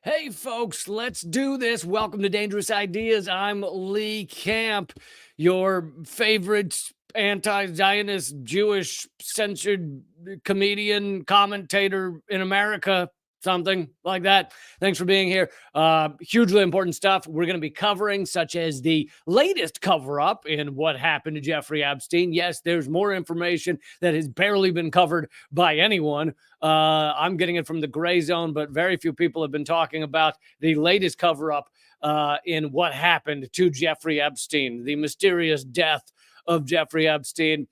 Hey, folks, let's do this. Welcome to Dangerous Ideas. I'm Lee Camp, your favorite anti-Zionist, Jewish, censored comedian, commentator in America, something like that. Thanks for being here. Hugely important stuff we're going to be covering, such as the latest cover-up in what happened to Jeffrey Epstein. Yes, there's more information that has barely been covered by anyone. I'm getting it from the gray zone, but very few people have been talking about the latest cover-up in what happened to Jeffrey Epstein, the mysterious death of Jeffrey Epstein.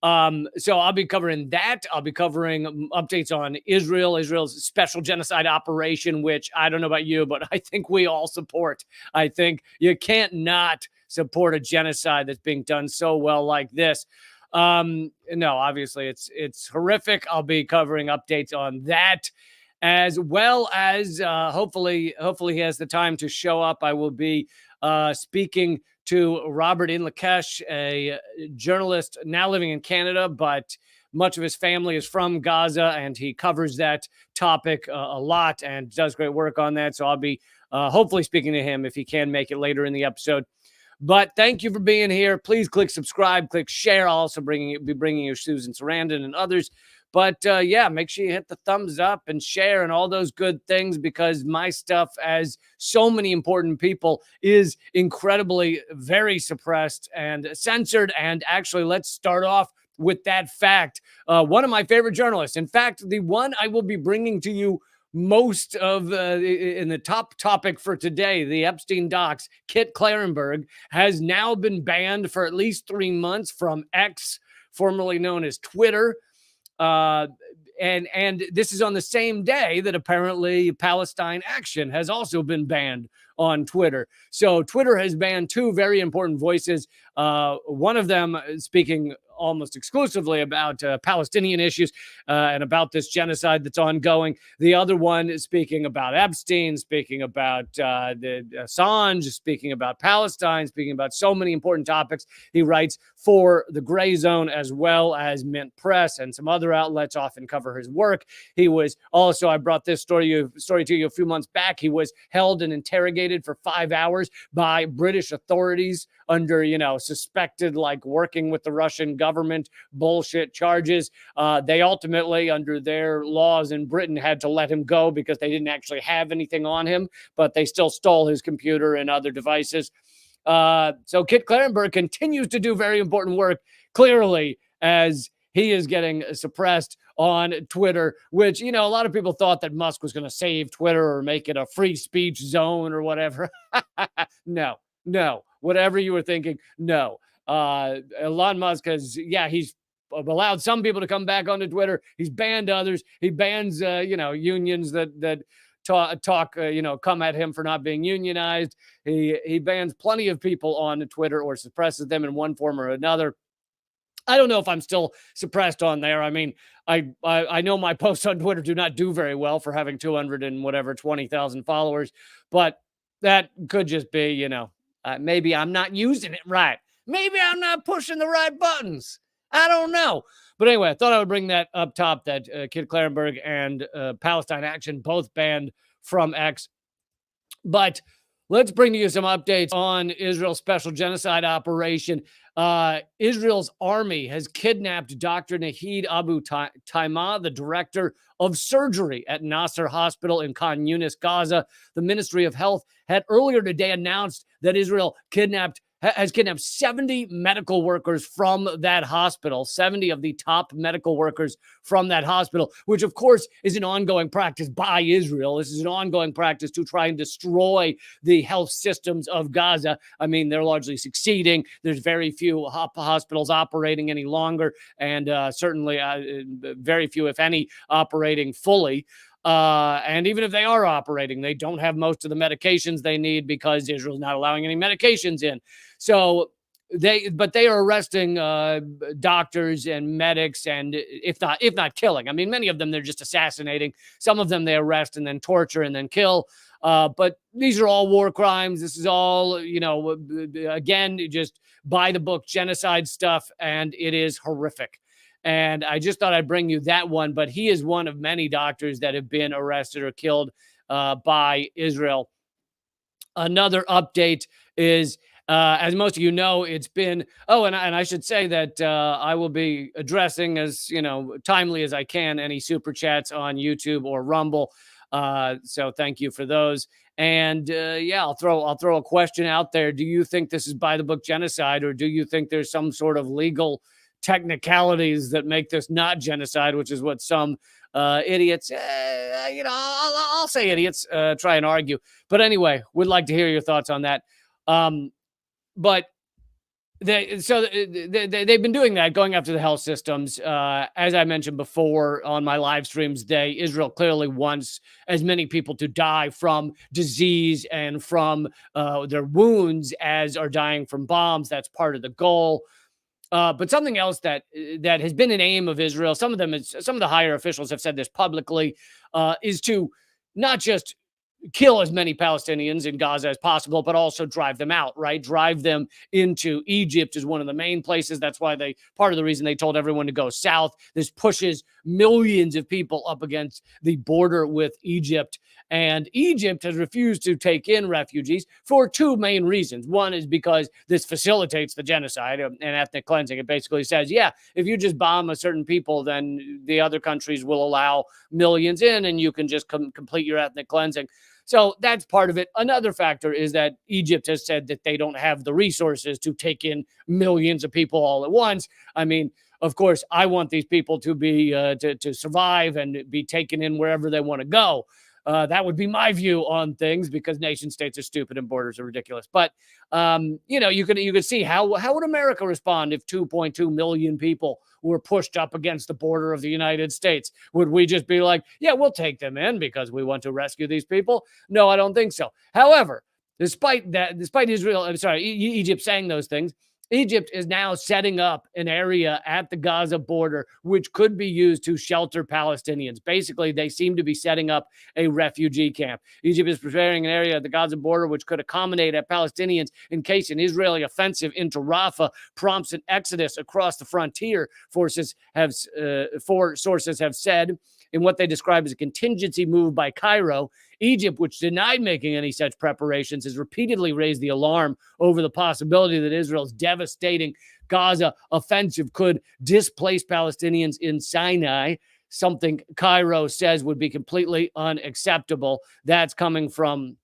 So I'll be covering that. I'll be covering updates on Israel's special genocide operation, which I don't know about you, but I think we all support. I think you can't not support a genocide that's being done so well like this. No, obviously it's horrific. I'll be covering updates on that, as well as hopefully he has the time to show up. I will be speaking to Robert Inlakesh, a journalist now living in Canada, but much of his family is from Gaza, and he covers that topic a lot and does great work on that. So I'll be hopefully speaking to him if he can make it later in the episode. But thank you for being here. Please click subscribe, click share. I'll also be bringing you Susan Sarandon and others. But yeah, make sure you hit the thumbs up and share and all those good things, because my stuff, as so many important people, is incredibly very suppressed and censored. And actually, let's start off with that fact. One of my favorite journalists, in fact, the one I will be bringing to you most of in the top topic for today, the Epstein docs, Kit Klarenberg, has now been banned for at least 3 months from X, formerly known as Twitter. And this is on the same day that apparently Palestine Action has also been banned on Twitter. So Twitter has banned two very important voices. One of them speaking almost exclusively about Palestinian issues and about this genocide that's ongoing. The other one is speaking about Epstein, speaking about the Assange, speaking about Palestine, speaking about so many important topics. He writes for the Gray Zone as well as Mint Press, and some other outlets often cover his work. He was also, I brought this story to you a few months back. He was held and interrogated for 5 hours by British authorities under, suspected like working with the Russian government bullshit charges. They ultimately, under their laws in Britain, had to let him go because they didn't actually have anything on him, but they still stole his computer and other devices. So Kit Klarenberg continues to do very important work, clearly, as he is getting suppressed on Twitter, which, a lot of people thought that Musk was going to save Twitter or make it a free speech zone or whatever. No. Whatever you were thinking, no. Elon Musk he's allowed some people to come back onto Twitter. He's banned others. He bans, unions that talk, come at him for not being unionized. He bans plenty of people on Twitter or suppresses them in one form or another. I don't know if I'm still suppressed on there. I mean, I know my posts on Twitter do not do very well for having 20,000 followers, but that could just be, maybe I'm not using it right. Maybe I'm not pushing the right buttons. I don't know. But anyway, I thought I would bring that up top, that Kit Klarenberg and Palestine Action both banned from X. But let's bring you some updates on Israel's special genocide operation. Israel's army has kidnapped Dr. Nahid Abu Taima, the director of surgery at Nasser Hospital in Khan Yunis, Gaza. The Ministry of Health had earlier today announced that Israel has kidnapped 70 medical workers from that hospital, 70 of the top medical workers from that hospital, which of course is an ongoing practice by Israel. This is an ongoing practice to try and destroy the health systems of Gaza. I mean, they're largely succeeding. There's very few hospitals operating any longer, and certainly very few, if any, operating fully. And even if they are operating, they don't have most of the medications they need because Israel's not allowing any medications in. So they are arresting doctors and medics, and if not killing. I mean, many of them they're just assassinating. Some of them they arrest and then torture and then kill. But these are all war crimes. This is all, again, just by the book genocide stuff, and it is horrific. And I just thought I'd bring you that one, but he is one of many doctors that have been arrested or killed by Israel. Another update is, as most of you know, it's been. Oh, and I should say that I will be addressing, as timely as I can, any super chats on YouTube or Rumble. So thank you for those. And yeah, I'll throw a question out there. Do you think this is by the book genocide, or do you think there's some sort of legal technicalities that make this not genocide, which is what some idiots, I'll say idiots, try and argue. But anyway, would like to hear your thoughts on that. But they've been doing that, going after the health systems. As I mentioned before on my live streams today, Israel clearly wants as many people to die from disease and from their wounds as are dying from bombs. That's part of the goal. But something else that has been an aim of Israel, some of the higher officials have said this publicly, is to not just kill as many Palestinians in Gaza as possible, but also drive them out, right? Drive them into Egypt is one of the main places. That's why part of the reason they told everyone to go south. This pushes millions of people up against the border with Egypt. And Egypt has refused to take in refugees for two main reasons. One is because this facilitates the genocide and ethnic cleansing. It basically says, yeah, if you just bomb a certain people, then the other countries will allow millions in and you can just complete your ethnic cleansing. So that's part of it. Another factor is that Egypt has said that they don't have the resources to take in millions of people all at once. I mean, of course, I want these people to be to survive and be taken in wherever they want to go. That would be my view on things, because nation states are stupid and borders are ridiculous. But you could see how would America respond if 2.2 million people were pushed up against the border of the United States? Would we just be like, yeah, we'll take them in because we want to rescue these people? No, I don't think so. However, despite Egypt saying those things, Egypt is now setting up an area at the Gaza border which could be used to shelter Palestinians. Basically, they seem to be setting up a refugee camp. Egypt is preparing an area at the Gaza border which could accommodate Palestinians in case an Israeli offensive into Rafah prompts an exodus across the frontier. Four sources have said, in what they describe as a contingency move by Cairo. Egypt, which denied making any such preparations, has repeatedly raised the alarm over the possibility that Israel's devastating Gaza offensive could displace Palestinians in Sinai, something Cairo says would be completely unacceptable. That's coming from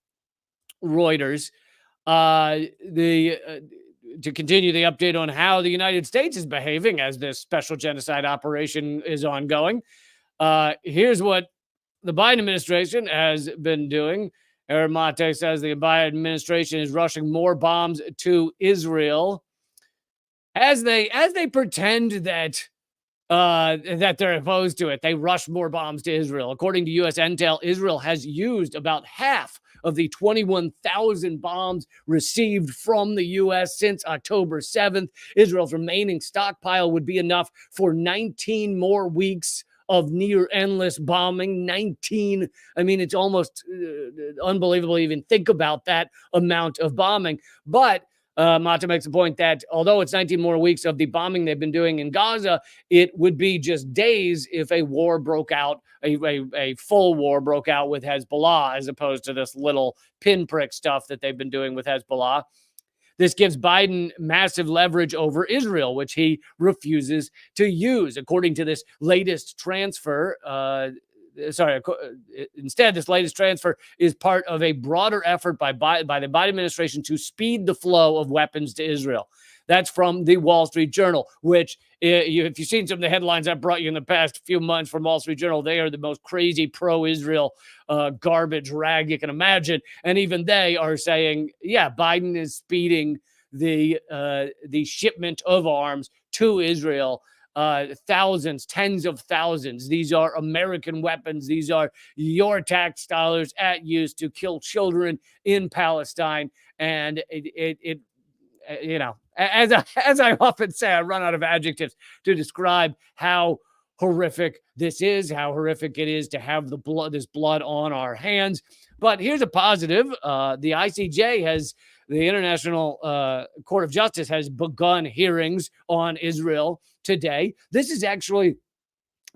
Reuters. To continue the update on how the United States is behaving as this special genocide operation is ongoing, here's what the Biden administration has been doing. Aaron Mate says the Biden administration is rushing more bombs to Israel as they pretend that they're opposed to it. They rush more bombs to Israel. According to U.S. intel, Israel has used about half of the 21,000 bombs received from the U.S. since October 7th. Israel's remaining stockpile would be enough for 19 more weeks of near endless bombing. 19. I mean, it's almost unbelievable to even think about that amount of bombing. But Mata makes the point that although it's 19 more weeks of the bombing they've been doing in Gaza, it would be just days if a war broke out, a full war broke out with Hezbollah, as opposed to this little pinprick stuff that they've been doing with Hezbollah. This gives Biden massive leverage over Israel, which he refuses to use. According to this latest transfer, instead, this latest transfer is part of a broader effort by the Biden administration to speed the flow of weapons to Israel. That's from the Wall Street Journal, which, if you've seen some of the headlines I've brought you in the past few months from Wall Street Journal, they are the most crazy pro-Israel garbage rag you can imagine. And even they are saying, yeah, Biden is speeding the shipment of arms to Israel. Thousands, tens of thousands. These are American weapons. These are your tax dollars at use to kill children in Palestine. And it as I often say, I run out of adjectives to describe how horrific this is, how horrific it is to have this blood on our hands. But here's a positive. The ICJ the International Court of Justice has begun hearings on Israel today. This is actually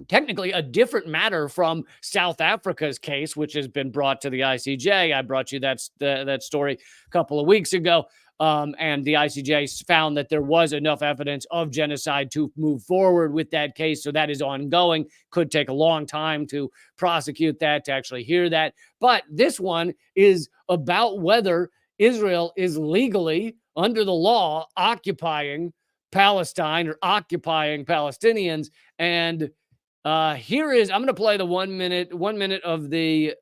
technically a different matter from South Africa's case, which has been brought to the ICJ. I brought you that story a couple of weeks ago. And the ICJ found that there was enough evidence of genocide to move forward with that case. So that is ongoing. Could take a long time to prosecute that, to actually hear that. But this one is about whether Israel is legally, under the law, occupying Palestine or occupying Palestinians. And here is, I'm going to play the 1 minute of the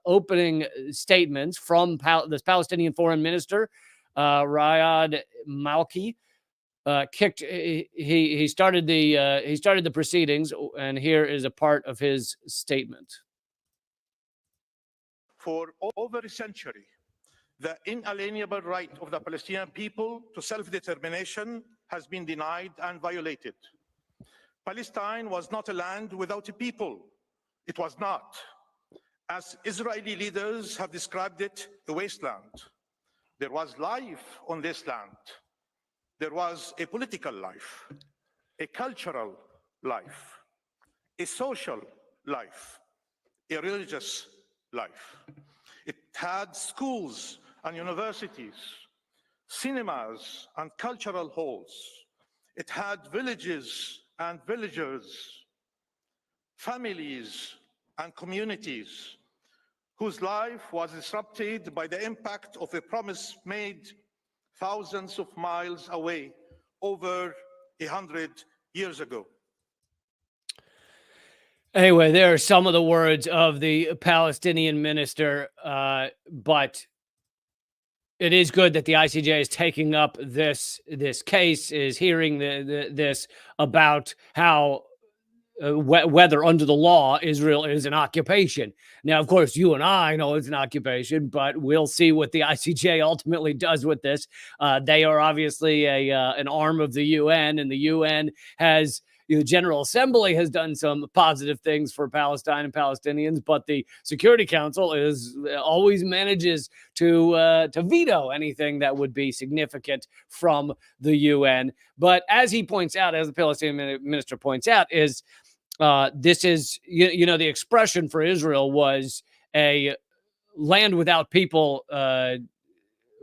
opening statements from this Palestinian foreign minister, Riyad Malki. He started the proceedings, and here is a part of his statement. For over a century, the inalienable right of the Palestinian people to self-determination has been denied and violated. Palestine was not a land without a people. It was not. As Israeli leaders have described it, a wasteland. There was life on this land. There was a political life, a cultural life, a social life, a religious life. It had schools and universities, cinemas and cultural halls. It had villages and villagers, families and communities whose life was disrupted by the impact of a promise made thousands of miles away over 100 years ago. Anyway, there are some of the words of the Palestinian minister, but it is good that the ICJ is taking up this case, is hearing this about how whether under the law Israel is an occupation. Now, of course, you and I know it's an occupation, but we'll see what the ICJ ultimately does with this. They are obviously an arm of the UN, and the UN has, the General Assembly has done some positive things for Palestine and Palestinians, but the Security Council always manages to veto anything that would be significant from the UN. But as he points out, as the Palestinian minister points out, is this is, the expression for Israel was a land without people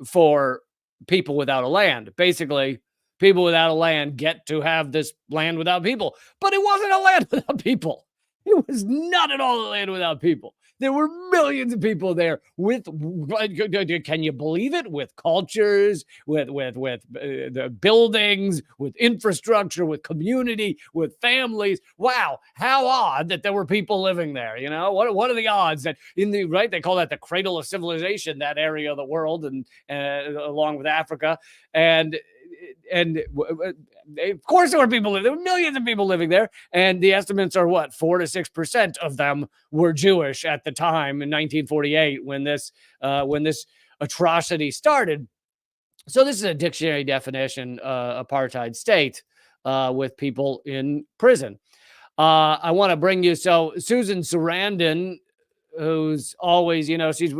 for people without a land. Basically, people without a land get to have this land without people. But it wasn't a land without people. It was not at all a land without people. There were millions of people there with, can you believe it? With cultures, with the buildings, with infrastructure, with community, with families. Wow, how odd that there were people living there. What are the odds that they call that the cradle of civilization, that area of the world, and along with Africa, and of course there were people living. There were millions of people living there, and the estimates are 4 to 6% of them were Jewish at the time in 1948 when this atrocity started. So this is a dictionary definition: apartheid state with people in prison. I want to bring you Susan Sarandon, who's always, she's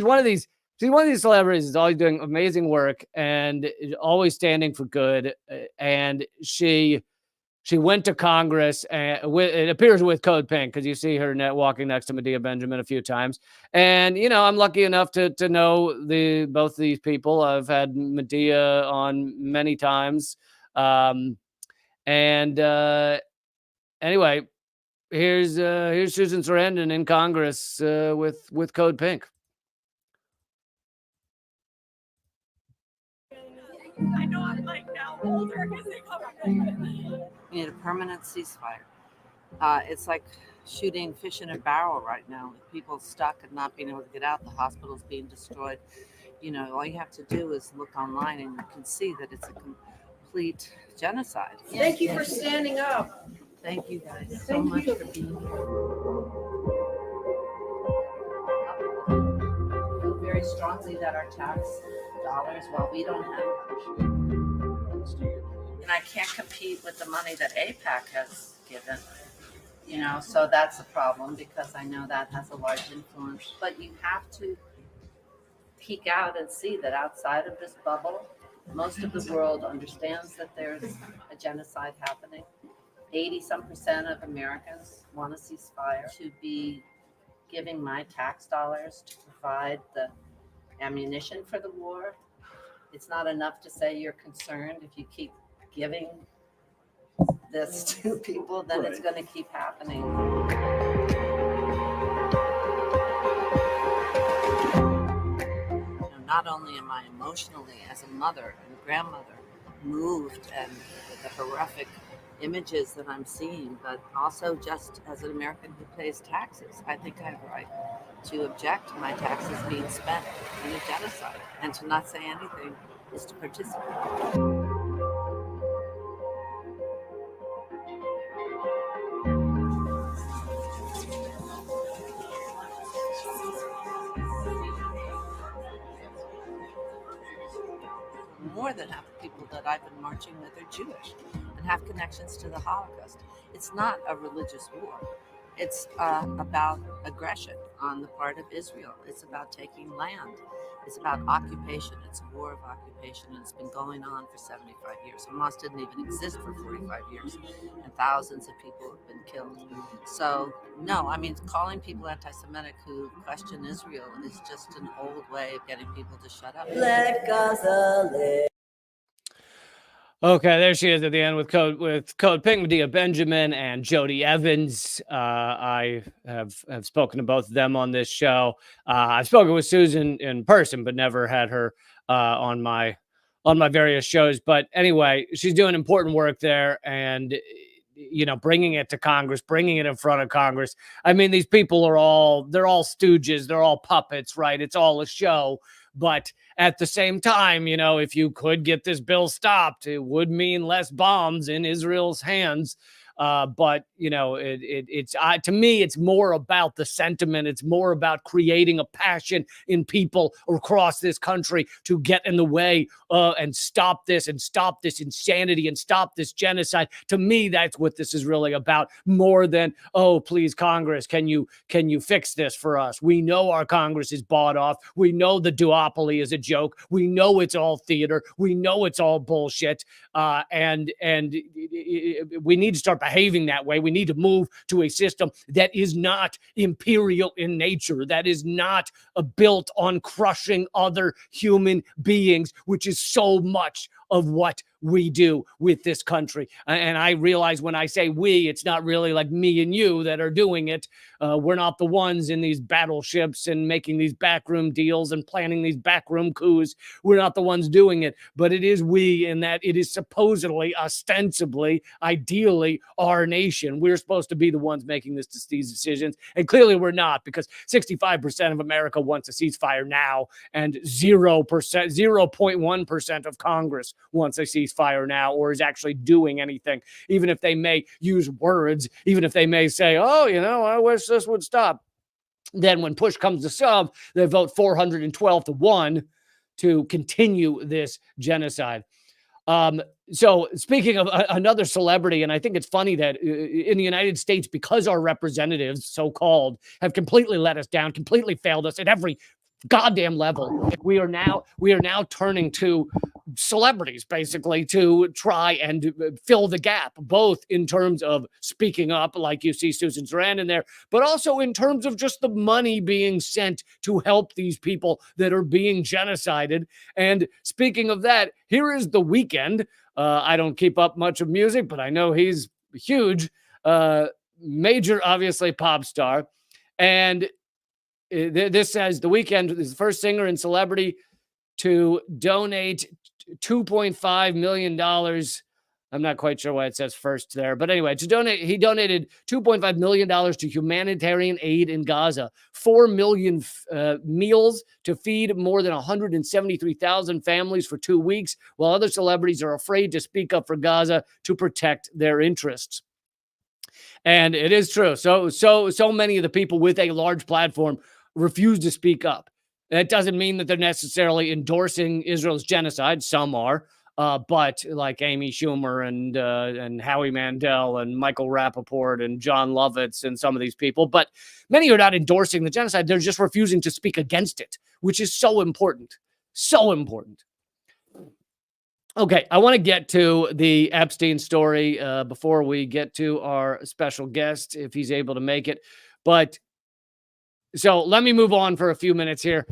one of these. She's one of these celebrities who's always doing amazing work and always standing for good. And she went to Congress, and it appears with Code Pink, because you see her walking next to Medea Benjamin a few times. And I'm lucky enough to know both these people. I've had Medea on many times. Anyway, here's Susan Sarandon in Congress with Code Pink. I know I'm now older because they covered me. We need a permanent ceasefire. It's like shooting fish in a barrel right now. People stuck and not being able to get out. The hospital's being destroyed. All you have to do is look online and you can see that it's a complete genocide. Thank you for standing up. Thank you guys so much for being here. I feel very strongly that our tax dollars, while we don't have, and I can't compete with the money that AIPAC has given, so that's a problem, because I know that has a large influence. But you have to peek out and see that outside of this bubble, most of the world understands that there's a genocide happening. 80% of Americans want a ceasefire. To be giving my tax dollars to provide the ammunition for the war, it's not enough to say you're concerned. If you keep giving this to people, then it's going to keep happening. Not only am I emotionally, as a mother and grandmother, moved and the horrific images that I'm seeing, but also just as an American who pays taxes, I think I have a right to object to my taxes being spent in a genocide, and to not say anything is to participate. More than half the people that I've been marching with are Jewish and have connections to the Holocaust. It's not a religious war. It's about aggression on the part of Israel. It's about taking land. It's about occupation. It's a war of occupation, and it's been going on for 75 years. Hamas didn't even exist for 45 years, and thousands of people have been killed. So, no, I mean, calling people anti-Semitic who question Israel is just an old way of getting people to shut up. Let Gaza live. Okay, there she is at the end with Code Pink, Medea Benjamin, and Jody Evans. I have spoken to both of them on this show. I've spoken with Susan in person, but never had her on my various shows. But anyway, she's doing important work there, and bringing it to Congress, bringing it in front of Congress. I mean, these people they're all stooges, they're all puppets, right? It's all a show. But at the same time, if you could get this bill stopped, it would mean less bombs in Israel's hands. But it's to me, it's more about the sentiment. It's more about creating a passion in people across this country to get in the way and stop this insanity and stop this genocide. To me, that's what this is really about, more than, oh, please, Congress, can you fix this for us? We know our Congress is bought off. We know the duopoly is a joke. We know it's all theater. We know it's all bullshit. And we need to start behaving that way. We need to move to a system that is not imperial in nature, that is not built on crushing other human beings, which is so much of what we do with this country. And I realize when I say we, it's not really like me and you that are doing it. We're not the ones in these battleships and making these backroom deals and planning these backroom coups. We're not the ones doing it, but it is we, in that it is supposedly, ostensibly, ideally our nation. We're supposed to be the ones making these decisions. And clearly we're not, because 65% of America wants a ceasefire now, and 0.1% of Congress wants a ceasefire now, or is actually doing anything, even if they may use words, even if they may say, oh, I wish this would stop. Then when push comes to shove, they vote 412-1 to continue this genocide. So speaking of another celebrity, and I think it's funny that in the United States, because our representatives, so-called, have completely let us down, completely failed us at every goddamn level, we are now turning to celebrities basically to try and fill the gap, both in terms of speaking up, like you see Susan Sarandon in there, but also in terms of just the money being sent to help these people that are being genocided. And speaking of that, here is The Weeknd. I don't keep up much of music, but I know he's huge, major, obviously, pop star. And this says The Weeknd is the first singer and celebrity to donate $2.5 million. I'm not quite sure why it says first there, but anyway, he donated $2.5 million to humanitarian aid in Gaza, 4 million meals to feed more than 173,000 families for 2 weeks, while other celebrities are afraid to speak up for Gaza to protect their interests. And it is true. So many of the people with a large platform refuse to speak up. That doesn't mean that they're necessarily endorsing Israel's genocide. Some are, but like Amy Schumer and Howie Mandel and Michael Rappaport and John Lovitz and some of these people. But many are not endorsing the genocide. They're just refusing to speak against it, which is so important. So important. Okay, I want to get to the Epstein story before we get to our special guest, if he's able to make it. But so let me move on for a few minutes here.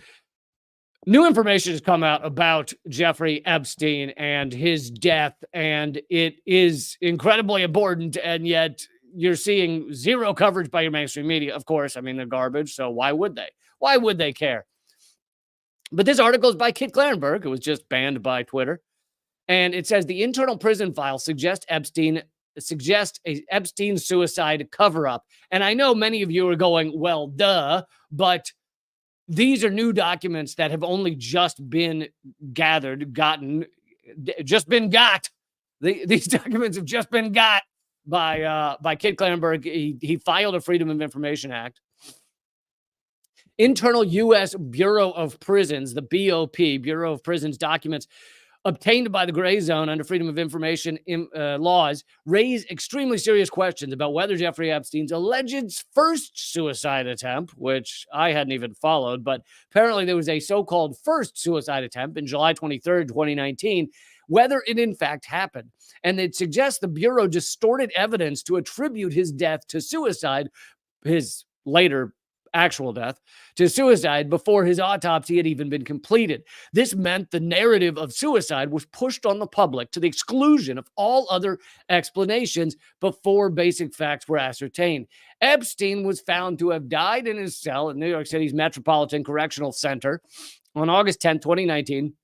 New information has come out about Jeffrey Epstein and his death, and it is incredibly important, and yet you're seeing zero coverage by your mainstream media. Of course, I mean, they're garbage, so why would they? Why would they care? But this article is by Kit Clarenberg. It was just banned by Twitter. And it says the internal prison file suggests a Epstein suicide cover-up. And I know many of you are going, well, duh, but these are new documents that have only just been just been got. These documents have just been got by Kit Clarenberg. He filed a Freedom of Information Act. Internal U.S. Bureau of Prisons, the BOP, Bureau of Prisons documents obtained by the gray zone under Freedom of Information laws raise extremely serious questions about whether Jeffrey Epstein's alleged first suicide attempt, which I hadn't even followed, but apparently there was a so-called first suicide attempt in July 23rd, 2019, whether it in fact happened. And it suggests the Bureau distorted evidence to attribute his death to suicide, his later actual death, to suicide before his autopsy had even been completed. This meant the narrative of suicide was pushed on the public to the exclusion of all other explanations before basic facts were ascertained. Epstein was found to have died in his cell at New York City's Metropolitan Correctional Center on August 10, 2019,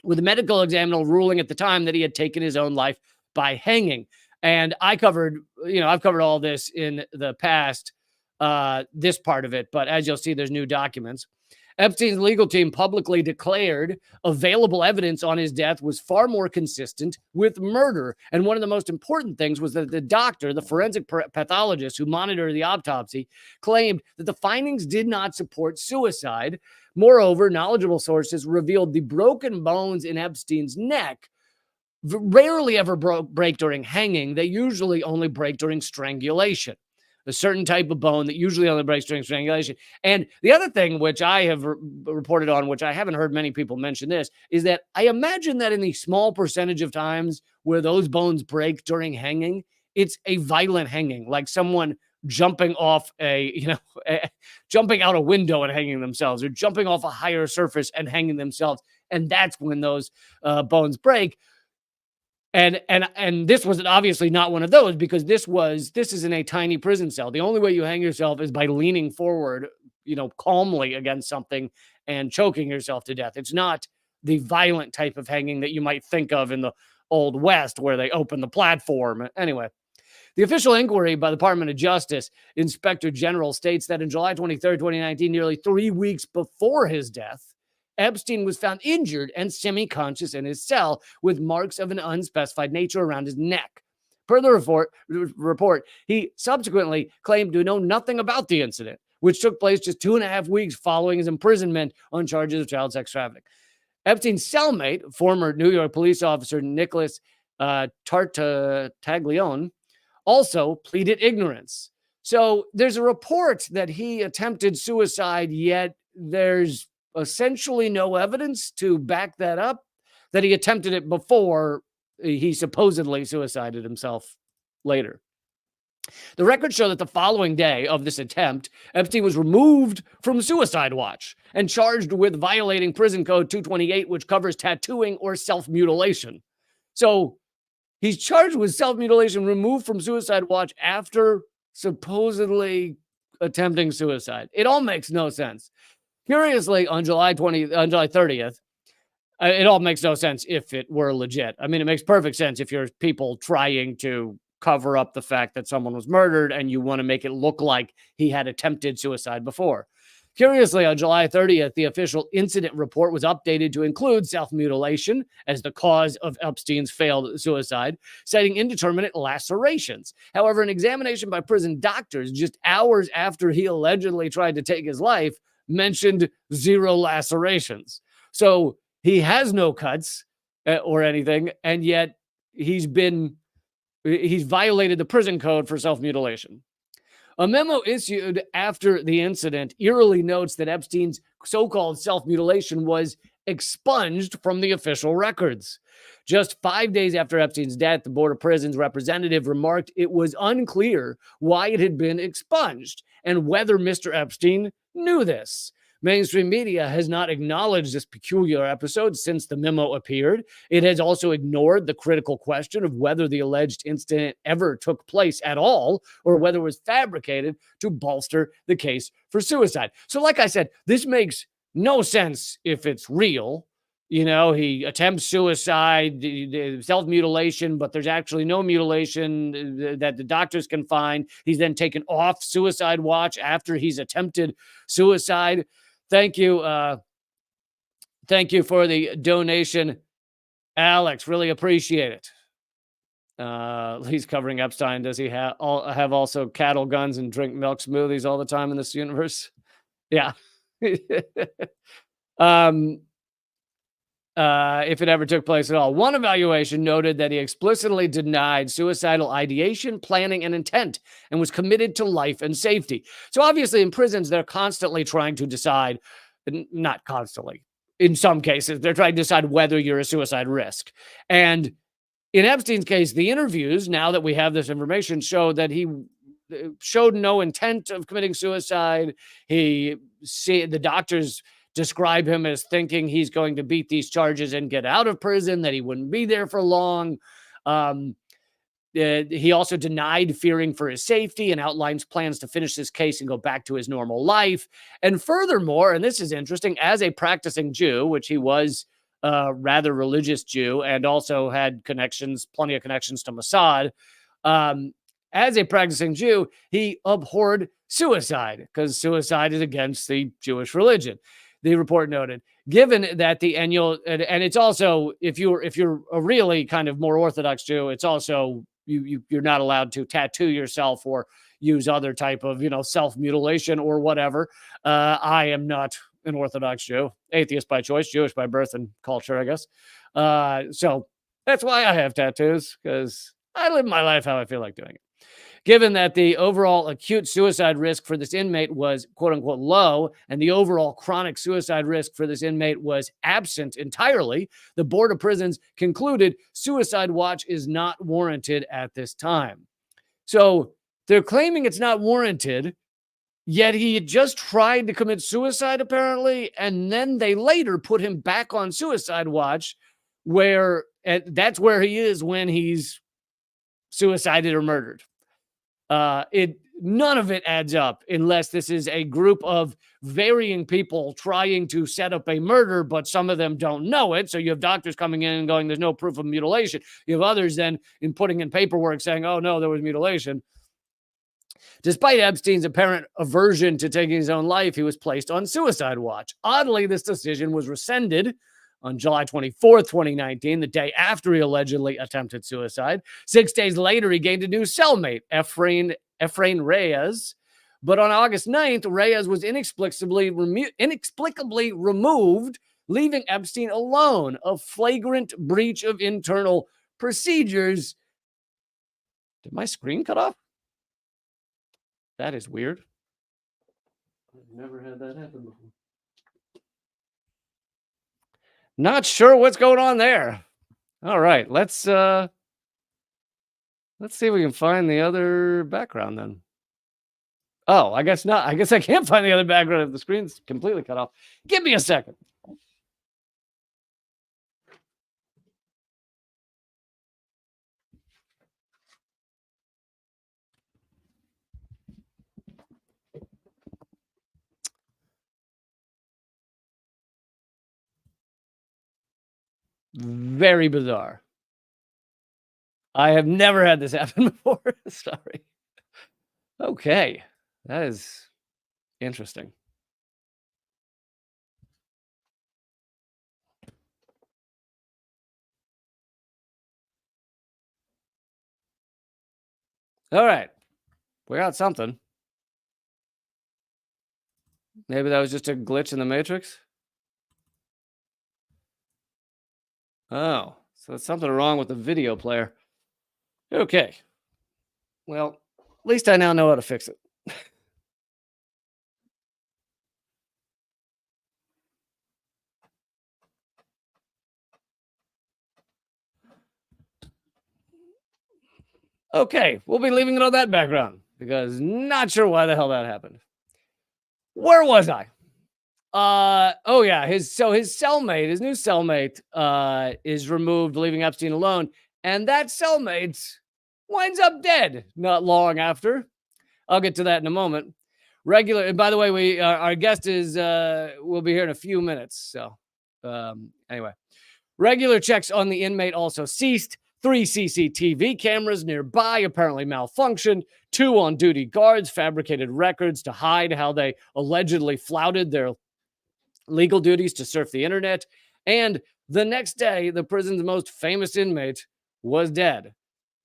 with a medical examiner ruling at the time that he had taken his own life by hanging. And I've covered all this in the past, this part of it, but as you'll see, there's new documents. Epstein's legal team publicly declared available evidence on his death was far more consistent with murder. And one of the most important things was that the doctor, the forensic pathologist who monitored the autopsy, claimed that the findings did not support suicide. Moreover, knowledgeable sources revealed the broken bones in Epstein's neck rarely ever break during hanging. They usually only break during strangulation. A certain type of bone that usually only breaks during strangulation. And the other thing, which I have reported on, which I haven't heard many people mention this, is that I imagine that in the small percentage of times where those bones break during hanging, it's a violent hanging, like someone jumping off jumping out a window and hanging themselves, or jumping off a higher surface and hanging themselves. And that's when those bones break. And this was obviously not one of those, because this is in a tiny prison cell. The only way you hang yourself is by leaning forward, calmly against something and choking yourself to death. It's not the violent type of hanging that you might think of in the Old West, where they open the platform. Anyway, the official inquiry by the Department of Justice Inspector General states that in July 23rd, 2019, nearly 3 weeks before his death, Epstein was found injured and semi-conscious in his cell with marks of an unspecified nature around his neck. Per the report, he subsequently claimed to know nothing about the incident, which took place just 2.5 weeks following his imprisonment on charges of child sex trafficking. Epstein's cellmate, former New York police officer Nicholas Tartaglione, also pleaded ignorance. So there's a report that he attempted suicide, yet there's essentially no evidence to back that up, that he attempted it before he supposedly suicided himself later. The records show that the following day of this attempt, Epstein was removed from suicide watch and charged with violating Prison Code 228, which covers tattooing or self-mutilation. So he's charged with self-mutilation, removed from suicide watch after supposedly attempting suicide. It all makes no sense. Curiously, on July 30th, it all makes no sense if it were legit. I mean, it makes perfect sense if you're people trying to cover up the fact that someone was murdered and you want to make it look like he had attempted suicide before. Curiously, on July 30th, the official incident report was updated to include self-mutilation as the cause of Epstein's failed suicide, citing indeterminate lacerations. However, an examination by prison doctors just hours after he allegedly tried to take his life mentioned 0 lacerations. So he has no cuts or anything, and yet he's violated the prison code for self-mutilation. A memo issued after the incident eerily notes that Epstein's so-called self-mutilation was expunged from the official records. Just 5 days after Epstein's death, the Board of Prisons representative remarked it was unclear why it had been expunged and whether Mr. Epstein knew this. Mainstream media has not acknowledged this peculiar episode since the memo appeared. It has also ignored the critical question of whether the alleged incident ever took place at all or whether it was fabricated to bolster the case for suicide. So, like I said, this makes no sense if it's real. You know, he attempts suicide, self-mutilation, but there's actually no mutilation that the doctors can find. He's then taken off suicide watch after he's attempted suicide. Thank you. Thank you for the donation, Alex. Really appreciate it. He's covering Epstein. Does he have also cattle, guns, and drink milk smoothies all the time in this universe? Yeah. If it ever took place at all. One evaluation noted that he explicitly denied suicidal ideation, planning, and intent, and was committed to life and safety. So obviously in prisons, they're constantly trying to decide, not constantly, in some cases, they're trying to decide whether you're a suicide risk. And in Epstein's case, the interviews, now that we have this information, show that he showed no intent of committing suicide. The doctors describe him as thinking he's going to beat these charges and get out of prison, that he wouldn't be there for long. He also denied fearing for his safety and outlines plans to finish this case and go back to his normal life. And furthermore, and this is interesting, as a practicing Jew, which he was a rather religious Jew and also had plenty of connections to Mossad, as a practicing Jew, he abhorred suicide because suicide is against the Jewish religion. The report noted, given that and it's also, if you're a really kind of more Orthodox Jew, it's also, you're not allowed to tattoo yourself or use other type of, self-mutilation or whatever. I am not an Orthodox Jew, atheist by choice, Jewish by birth and culture, I guess. So that's why I have tattoos, because I live my life how I feel like doing it. Given that the overall acute suicide risk for this inmate was quote unquote low, and the overall chronic suicide risk for this inmate was absent entirely, the Board of Prisons concluded suicide watch is not warranted at this time. So they're claiming it's not warranted, yet he had just tried to commit suicide apparently, and then they later put him back on suicide watch, where that's where he is when he's suicided or murdered. None of it adds up unless this is a group of varying people trying to set up a murder, but some of them don't know it. So you have doctors coming in and going, there's no proof of mutilation. You have others then putting in paperwork saying, oh no, there was mutilation. Despite Epstein's apparent aversion to taking his own life, he was placed on suicide watch. Oddly, this decision was rescinded on July 24th, 2019, the day after he allegedly attempted suicide. 6 days later, he gained a new cellmate, Efrain Reyes. But on August 9th, Reyes was inexplicably removed, leaving Epstein alone, a flagrant breach of internal procedures. Did my screen cut off? That is weird. I've never had that happen before. Not sure what's going on there. All right, let's see if we can find the other background then. Oh, I guess not. I guess I can't find the other background if the screen's completely cut off. Give me a second. Very bizarre. I have never had this happen before. Sorry. Okay. That is interesting. All right. We got something. Maybe that was just a glitch in the Matrix. Oh, so there's something wrong with the video player. Okay. Well, at least I now know how to fix it. Okay, we'll be leaving it on that background because not sure why the hell that happened. Where was I? Oh yeah, his cellmate, his new cellmate, is removed, leaving Epstein alone, and that cellmate winds up dead not long after. I'll get to that in a moment. And by the way, our guest is will be here in a few minutes. So anyway, regular checks on the inmate also ceased. 3 CCTV cameras nearby apparently malfunctioned. 2 on-duty guards fabricated records to hide how they allegedly flouted their legal duties to surf the internet. And the next day, the prison's most famous inmate was dead.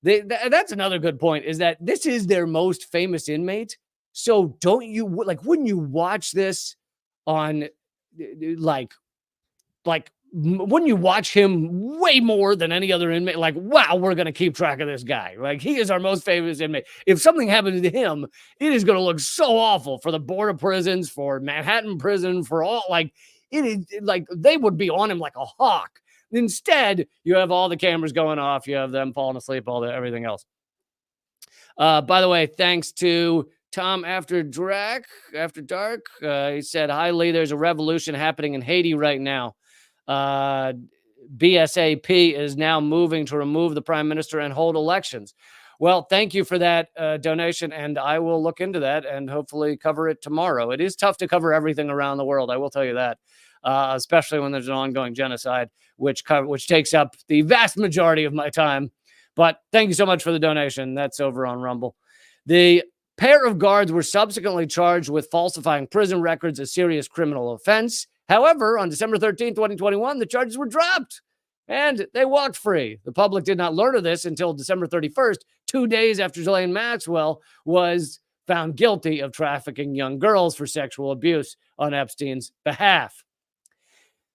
That's another good point, is that this is their most famous inmate. So wouldn't you watch this on wouldn't you watch him way more than any other inmate? Like, wow, we're going to keep track of this guy. Like, he is our most famous inmate. If something happened to him, it is going to look so awful for the Board of Prisons, for Manhattan Prison, for all, like, it is like they would be on him like a hawk. Instead, you have all the cameras going off. You have them falling asleep, everything else. By the way, thanks to Tom After Dark. He said, "Hi, Lee. There's a revolution happening in Haiti right now. BSAP is now moving to remove the prime minister and hold elections." Well, thank you for that donation, and I will look into that and hopefully cover it tomorrow. It is tough to cover everything around the world, I will tell you that, especially when there's an ongoing genocide, which takes up the vast majority of my time. But thank you so much for the donation. That's over on Rumble. The pair of guards were subsequently charged with falsifying prison records, a serious criminal offense. However, on December 13, 2021, the charges were dropped and they walked free. The public did not learn of this until December 31st, 2 days after Ghislaine Maxwell was found guilty of trafficking young girls for sexual abuse on Epstein's behalf.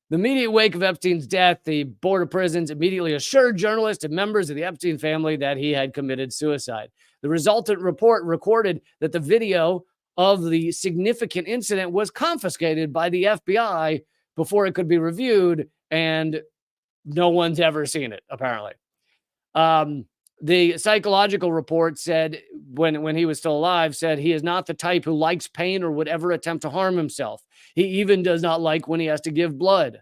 The immediate wake of Epstein's death, the Board of Prisons immediately assured journalists and members of the Epstein family that he had committed suicide. The resultant report recorded that the video of the significant incident was confiscated by the FBI before it could be reviewed, and no one's ever seen it, apparently. The psychological report said, when he was still alive, said he is not the type who likes pain or would ever attempt to harm himself. He even does not like when he has to give blood.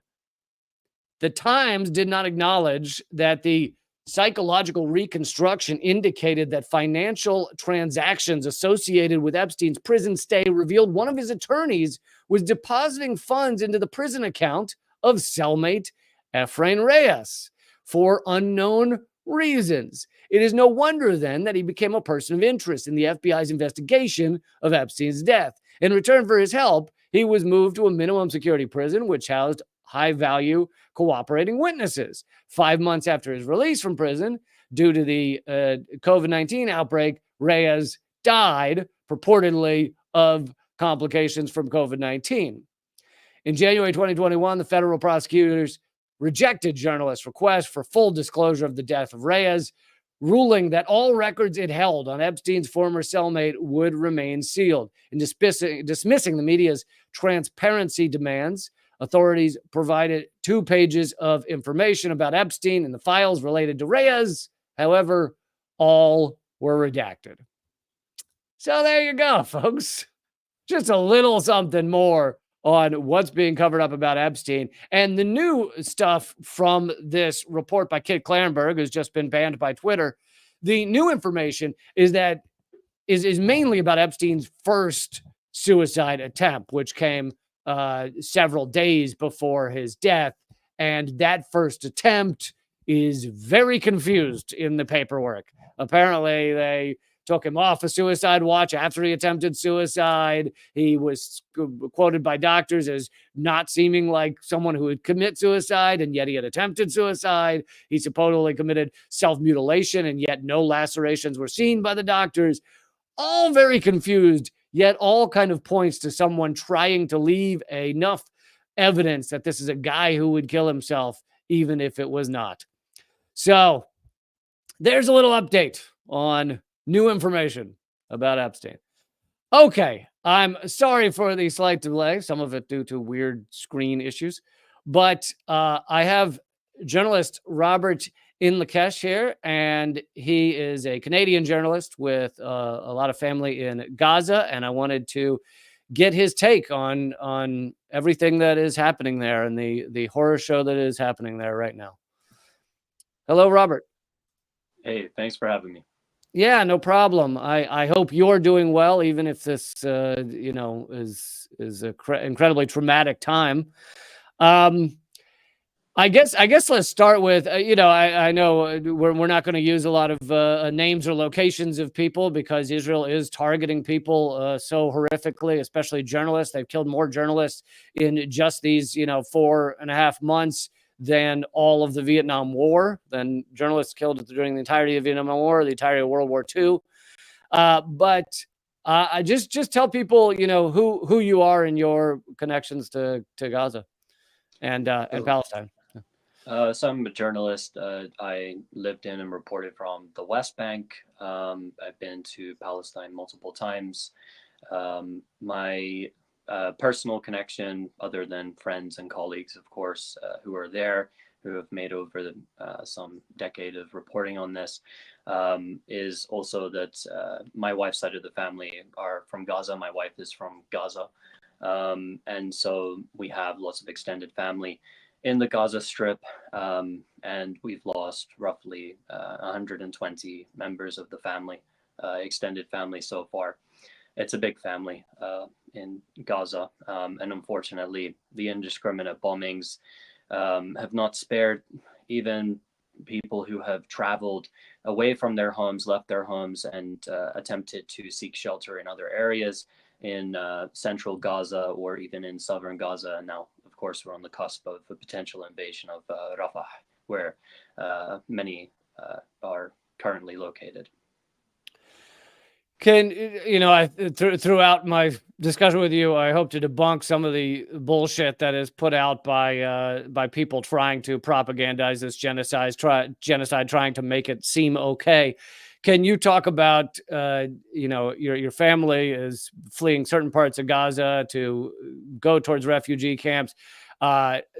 The Times did not acknowledge that the psychological reconstruction indicated that financial transactions associated with Epstein's prison stay revealed one of his attorneys was depositing funds into the prison account of cellmate Efrain Reyes for unknown reasons. It is no wonder then that he became a person of interest in the FBI's investigation of Epstein's death. In return for his help, he was moved to a minimum security prison, which housed high-value cooperating witnesses. 5 months after his release from prison, due to the COVID-19 outbreak, Reyes died, purportedly of complications from COVID-19. In January 2021, the federal prosecutors rejected journalists' requests for full disclosure of the death of Reyes, ruling that all records it held on Epstein's former cellmate would remain sealed. In dismissing the media's transparency demands, authorities provided 2 pages of information about Epstein and the files related to Reyes. However, all were redacted. So there you go, folks. Just a little something more on what's being covered up about Epstein. And the new stuff from this report by Kit Klarenberg, who's just been banned by Twitter, the new information is that is mainly about Epstein's first suicide attempt, which came several days before his death. And that first attempt is very confused in the paperwork. Apparently, they took him off a suicide watch after he attempted suicide. He was quoted by doctors as not seeming like someone who would commit suicide, and yet he had attempted suicide. He supposedly committed self-mutilation, and yet no lacerations were seen by the doctors. All very confused, yet all kind of points to someone trying to leave enough evidence that this is a guy who would kill himself, even if it was not. So there's a little update on new information about Epstein. Okay, I'm sorry for the slight delay, some of it due to weird screen issues, but I have journalist Robert in Lakesh here, and he is a Canadian journalist with a lot of family in Gaza, and I wanted to get his take on everything that is happening there and the horror show that is happening there right now. Hello, Robert. Hey, thanks for having me. Yeah, no problem. I hope you're doing well, even if this is a incredibly traumatic time. I guess let's start with I know we're not going to use a lot of names or locations of people because Israel is targeting people so horrifically, especially journalists. They've killed more journalists in just these 4.5 months than all of the Vietnam War, than journalists killed during the entirety of the Vietnam War, the entirety of World War II. But I just tell people who you are and your connections to Gaza and Palestine. So I'm a journalist. I lived in and reported from the West Bank. I've been to Palestine multiple times. My personal connection, other than friends and colleagues, of course, who are there, who have made over some decade of reporting on this, is also that my wife's side of the family are from Gaza. My wife is from Gaza. And so we have lots of extended family in the Gaza Strip, and we've lost roughly 120 members of the family, extended family so far. It's a big family in Gaza, and unfortunately, the indiscriminate bombings have not spared even people who have traveled away from their homes, left their homes, and attempted to seek shelter in other areas in central Gaza or even in southern Gaza. And now, of course, we're on the cusp of a potential invasion of Rafah, where many are currently located. Throughout my discussion with you, I hope to debunk some of the bullshit that is put out by people trying to propagandize this genocide, trying to make it seem okay. Can you talk about, your family is fleeing certain parts of Gaza to go towards refugee camps.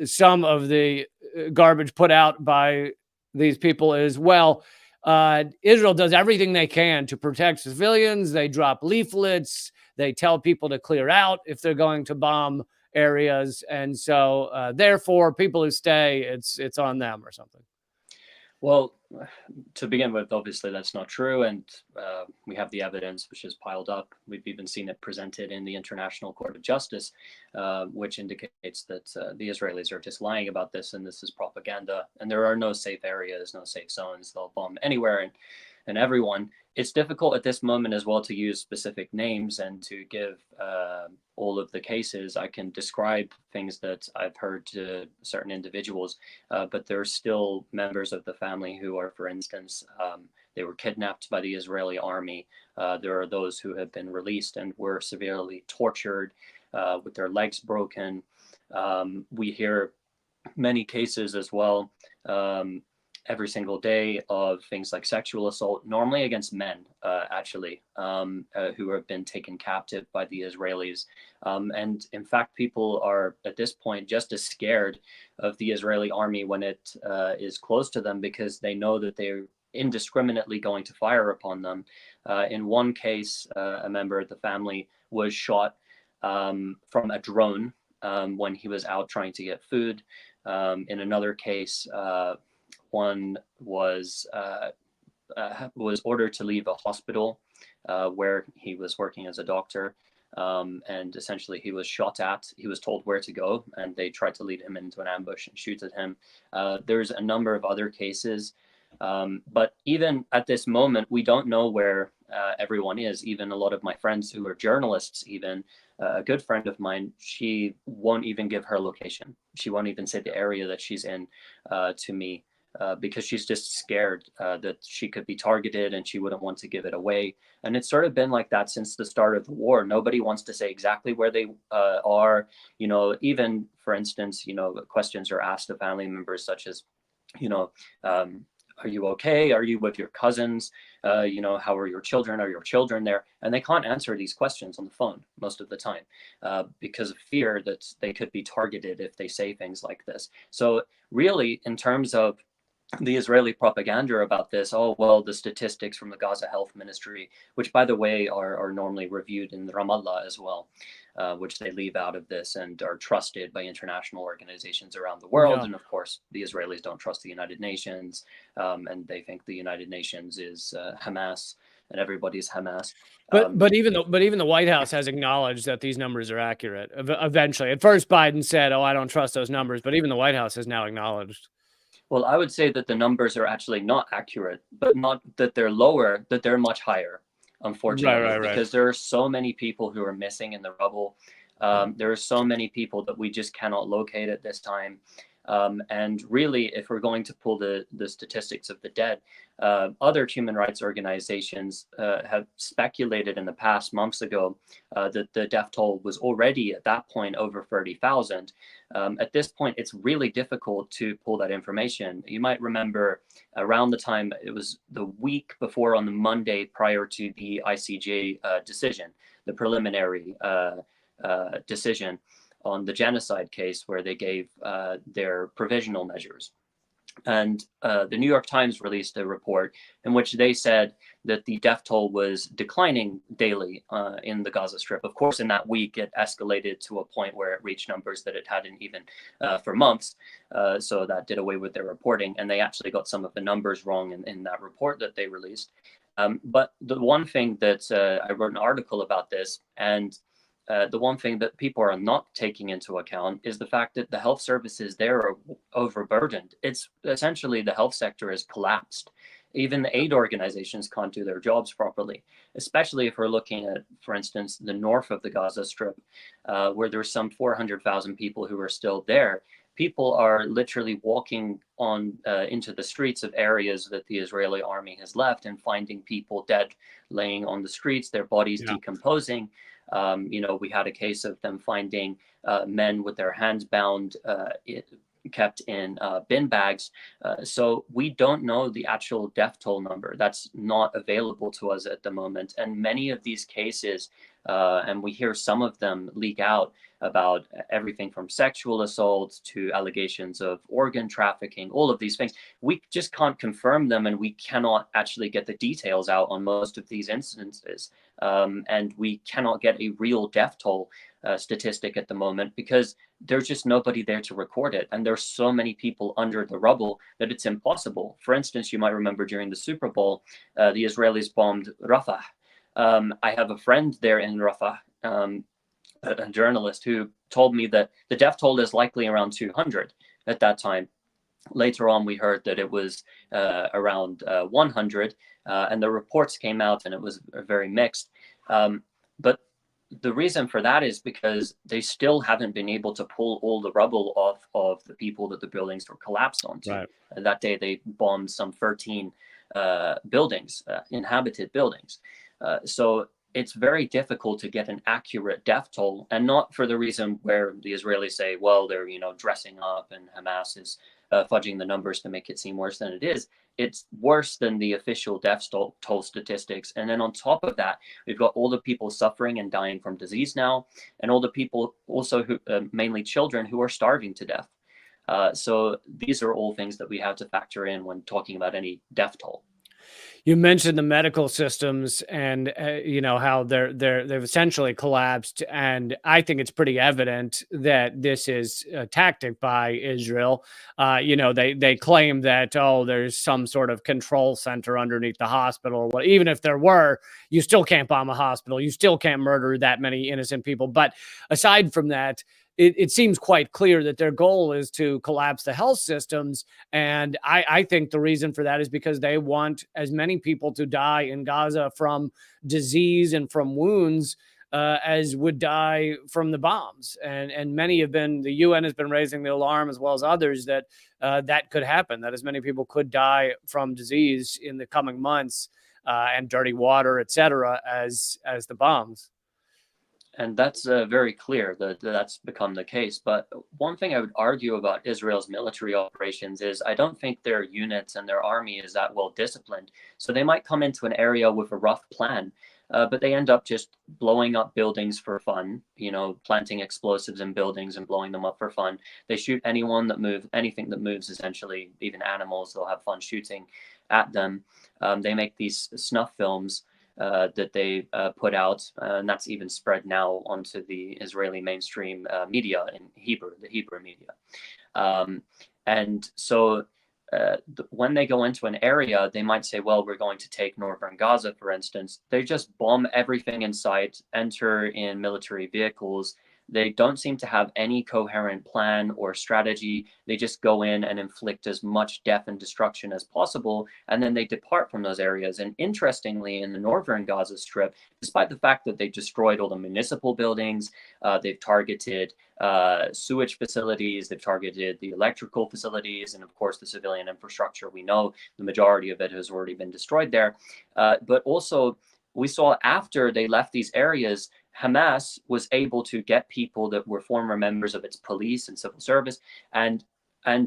Some of the garbage put out by these people as well. Israel does everything they can to protect civilians. They drop leaflets. They tell people to clear out if they're going to bomb areas. And so, therefore, people who stay, it's on them or something. Well, to begin with, obviously that's not true, and we have the evidence which is piled up. We've even seen it presented in the International Court of Justice, which indicates that the Israelis are just lying about this, and this is propaganda, and there are no safe areas, no safe zones. They'll bomb anywhere and everyone. It's difficult at this moment as well to use specific names and to give all of the cases. I can describe things that I've heard to certain individuals, but there are still members of the family who are, for instance, they were kidnapped by the Israeli army. There are those who have been released and were severely tortured with their legs broken. We hear many cases as well every single day of things like sexual assault, normally against men, who have been taken captive by the Israelis. And in fact, people are at this point just as scared of the Israeli army when it is close to them, because they know that they're indiscriminately going to fire upon them. In one case, a member of the family was shot from a drone when he was out trying to get food. In another case, one was ordered to leave a hospital where he was working as a doctor, and essentially he was shot at. He was told where to go, and they tried to lead him into an ambush and shoot at him. There's a number of other cases, but even at this moment, we don't know where everyone is. Even a lot of my friends who are journalists, even a good friend of mine, she won't even give her location. She won't even say the area that she's in to me. Because she's just scared that she could be targeted, and she wouldn't want to give it away. And it's sort of been like that since the start of the war. Nobody wants to say exactly where they are. Even, for instance, questions are asked of family members such as, are you okay? Are you with your cousins? How are your children? Are your children there? And they can't answer these questions on the phone most of the time because of fear that they could be targeted if they say things like this. So really, in terms of the Israeli propaganda about this. Oh, well, the statistics from the Gaza Health Ministry, which, by the way, are normally reviewed in Ramallah as well, which they leave out of this and are trusted by international organizations around the world. Yeah. And of course, the Israelis don't trust the United Nations, and they think the United Nations is Hamas, and everybody's Hamas. But even the White House has acknowledged that these numbers are accurate. Eventually, at first Biden said, "Oh, I don't trust those numbers," but even the White House has now acknowledged. Well, I would say that the numbers are actually not accurate, but not that they're lower, that they're much higher, unfortunately, Right. because there are so many people who are missing in the rubble. There are so many people that we just cannot locate at this time. And really, if we're going to pull the statistics of the dead, other human rights organizations have speculated in the past months ago that the death toll was already at that point over 30,000. At this point, it's really difficult to pull that information. You might remember around the time, it was the week before, on the Monday prior to the ICJ decision, the preliminary decision on the genocide case, where they gave their provisional measures. And the New York Times released a report in which they said that the death toll was declining daily in the Gaza Strip. Of course, in that week, it escalated to a point where it reached numbers that it hadn't even for months. So that did away with their reporting. And they actually got some of the numbers wrong in that report that they released. But the one thing that I wrote an article about this, and the one thing that people are not taking into account is the fact that the health services there are overburdened. It's essentially the health sector has collapsed. Even the aid organizations can't do their jobs properly, especially if we're looking at, for instance, the north of the Gaza Strip, where there's some 400,000 people who are still there. People are literally walking on into the streets of areas that the Israeli army has left and finding people dead, laying on the streets, their bodies decomposing. We had a case of them finding men with their hands bound, kept in bin bags. So we don't know the actual death toll number. That's not available to us at the moment. And many of these cases, and we hear some of them leak out, about everything from sexual assault to allegations of organ trafficking, all of these things. We just can't confirm them, and we cannot actually get the details out on most of these instances. And we cannot get a real death toll statistic at the moment because there's just nobody there to record it. And there's so many people under the rubble that it's impossible. For instance, you might remember during the Super Bowl, the Israelis bombed Rafah. I have a friend there in Rafah, a journalist, who told me that the death toll is likely around 200 at that time. Later on, we heard that it was around 100, and the reports came out and it was very mixed. But the reason for that is because they still haven't been able to pull all the rubble off of the people that the buildings were collapsed onto. Right. That day, they bombed some 13 buildings, inhabited buildings. So it's very difficult to get an accurate death toll, and not for the reason where the Israelis say, well, they're, dressing up and Hamas is fudging the numbers to make it seem worse than it is. It's worse than the official death toll statistics. And then on top of that, we've got all the people suffering and dying from disease now, and all the people also who, mainly children, who are starving to death. So these are all things that we have to factor in when talking about any death toll. You mentioned the medical systems and how they've essentially collapsed, and I think it's pretty evident that this is a tactic by Israel. They claim that there's some sort of control center underneath the hospital. Well, even if there were, you still can't bomb a hospital. You still can't murder that many innocent people. But aside from that, it seems quite clear that their goal is to collapse the health systems. And I think the reason for that is because they want as many people to die in Gaza from disease and from wounds as would die from the bombs. And many have been, the UN has been raising the alarm, as well as others, that that could happen, that as many people could die from disease in the coming months and dirty water, et cetera, as the bombs. And that's very clear that that's become the case. But one thing I would argue about Israel's military operations is I don't think their units and their army is that well disciplined. So they might come into an area with a rough plan. but they end up just blowing up buildings for fun, you know, planting explosives in buildings and blowing them up for fun. They shoot anything that moves, essentially, even animals, they'll have fun shooting at them. They make these snuff films that they put out, and that's even spread now onto the Israeli mainstream media in Hebrew, the Hebrew media. And so when they go into an area, they might say, well, we're going to take northern Gaza, for instance. They just bomb everything in sight, enter in military vehicles. They don't seem to have any coherent plan or strategy. They just go in and inflict as much death and destruction as possible, and then they depart from those areas. And interestingly, in the northern Gaza Strip, despite the fact that they destroyed all the municipal buildings, they've targeted sewage facilities, they've targeted the electrical facilities, and of course the civilian infrastructure. We know the majority of it has already been destroyed there. But also, we saw after they left these areas, Hamas was able to get people that were former members of its police and civil service and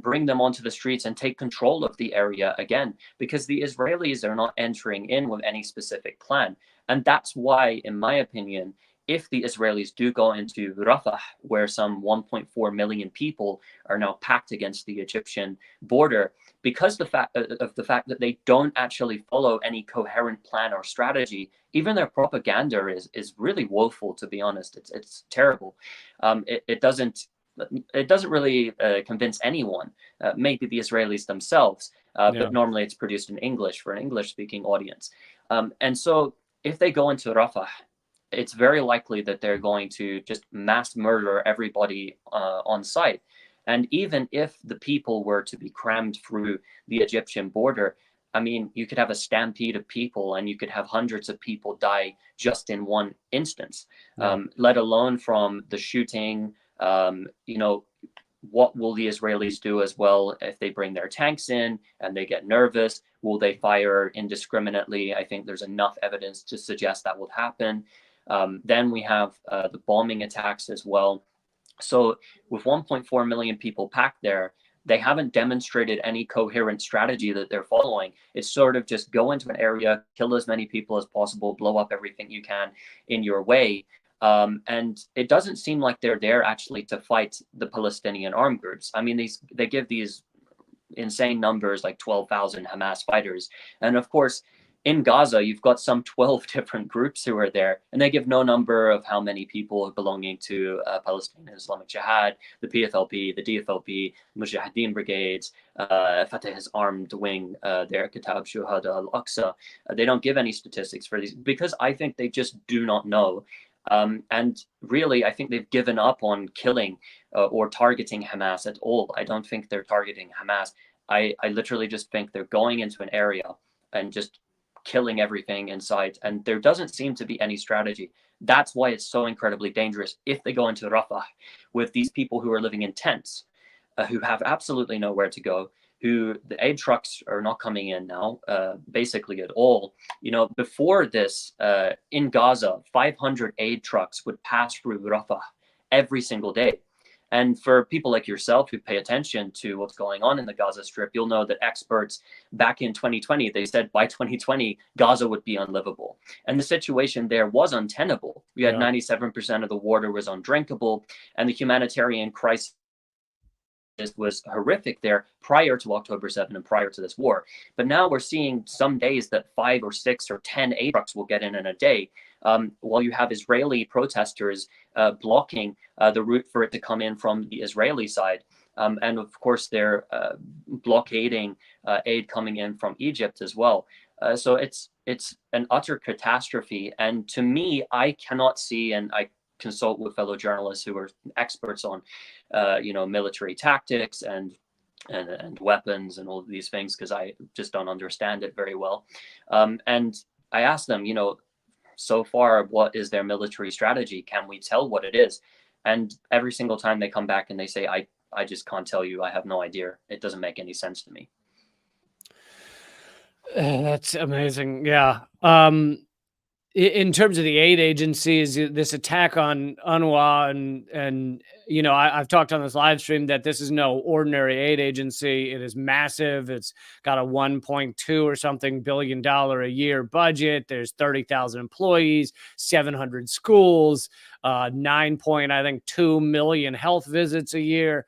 bring them onto the streets and take control of the area again, because the Israelis are not entering in with any specific plan. And that's why, in my opinion, if the Israelis do go into Rafah, where some 1.4 million people are now packed against the Egyptian border, because of the fact that they don't actually follow any coherent plan or strategy, even their propaganda is really woeful, to be honest. It's terrible. It doesn't really convince anyone. Maybe the Israelis themselves, but normally it's produced in English for an English-speaking audience. And so if they go into Rafah, it's very likely that they're going to just mass murder everybody on site. And even if the people were to be crammed through the Egyptian border, I mean, you could have a stampede of people and you could have hundreds of people die just in one instance, let alone from the shooting. You know, what will the Israelis do as well if they bring their tanks in and they get nervous? Will they fire indiscriminately? I think there's enough evidence to suggest that will happen. Then we have the bombing attacks as well. So with 1.4 million people packed there, they haven't demonstrated any coherent strategy that they're following. It's sort of just go into an area, kill as many people as possible, blow up everything you can in your way. And it doesn't seem like they're there actually to fight the Palestinian armed groups. I mean, they give these insane numbers like 12,000 Hamas fighters. And of course, in Gaza, you've got some 12 different groups who are there, and they give no number of how many people belonging to Palestinian Islamic Jihad, the PFLP, the DFLP, Mujahideen brigades, Fatah's armed wing, their Kitab Shuhada al-Aqsa. They don't give any statistics for these because I think they just do not know. And really, I think they've given up on killing or targeting Hamas at all. I don't think they're targeting Hamas. I literally just think they're going into an area and just killing everything in sight, and there doesn't seem to be any strategy. That's why it's so incredibly dangerous if they go into Rafah with these people who are living in tents, who have absolutely nowhere to go, who the aid trucks are not coming in now, basically at all. You know, before this, in Gaza, 500 aid trucks would pass through Rafah every single day. And for people like yourself who pay attention to what's going on in the Gaza Strip, you'll know that experts back in 2020, they said by 2020, Gaza would be unlivable. And the situation there was untenable. We had 97% of the water was undrinkable, and the humanitarian crisis was horrific there prior to October 7 and prior to this war. But now we're seeing some days that 5 or 6 or 10 aid trucks will get in a day, while you have Israeli protesters blocking the route for it to come in from the Israeli side. And of course, they're blockading aid coming in from Egypt as well. So it's an utter catastrophe. And to me, I cannot see, and I consult with fellow journalists who are experts on, military tactics and weapons and all of these things, because I just don't understand it very well. And I asked them, so far, what is their military strategy? Can we tell what it is? And every single time they come back and they say, I just can't tell you. I have no idea. It doesn't make any sense to me. That's amazing. Yeah. In terms of the aid agencies, this attack on UNRWA, and I've talked on this live stream that this is no ordinary aid agency. It is massive. It's got a 1.2 or something $billion a year budget. There's 30,000 employees, 700 schools, 9.2 million health visits a year.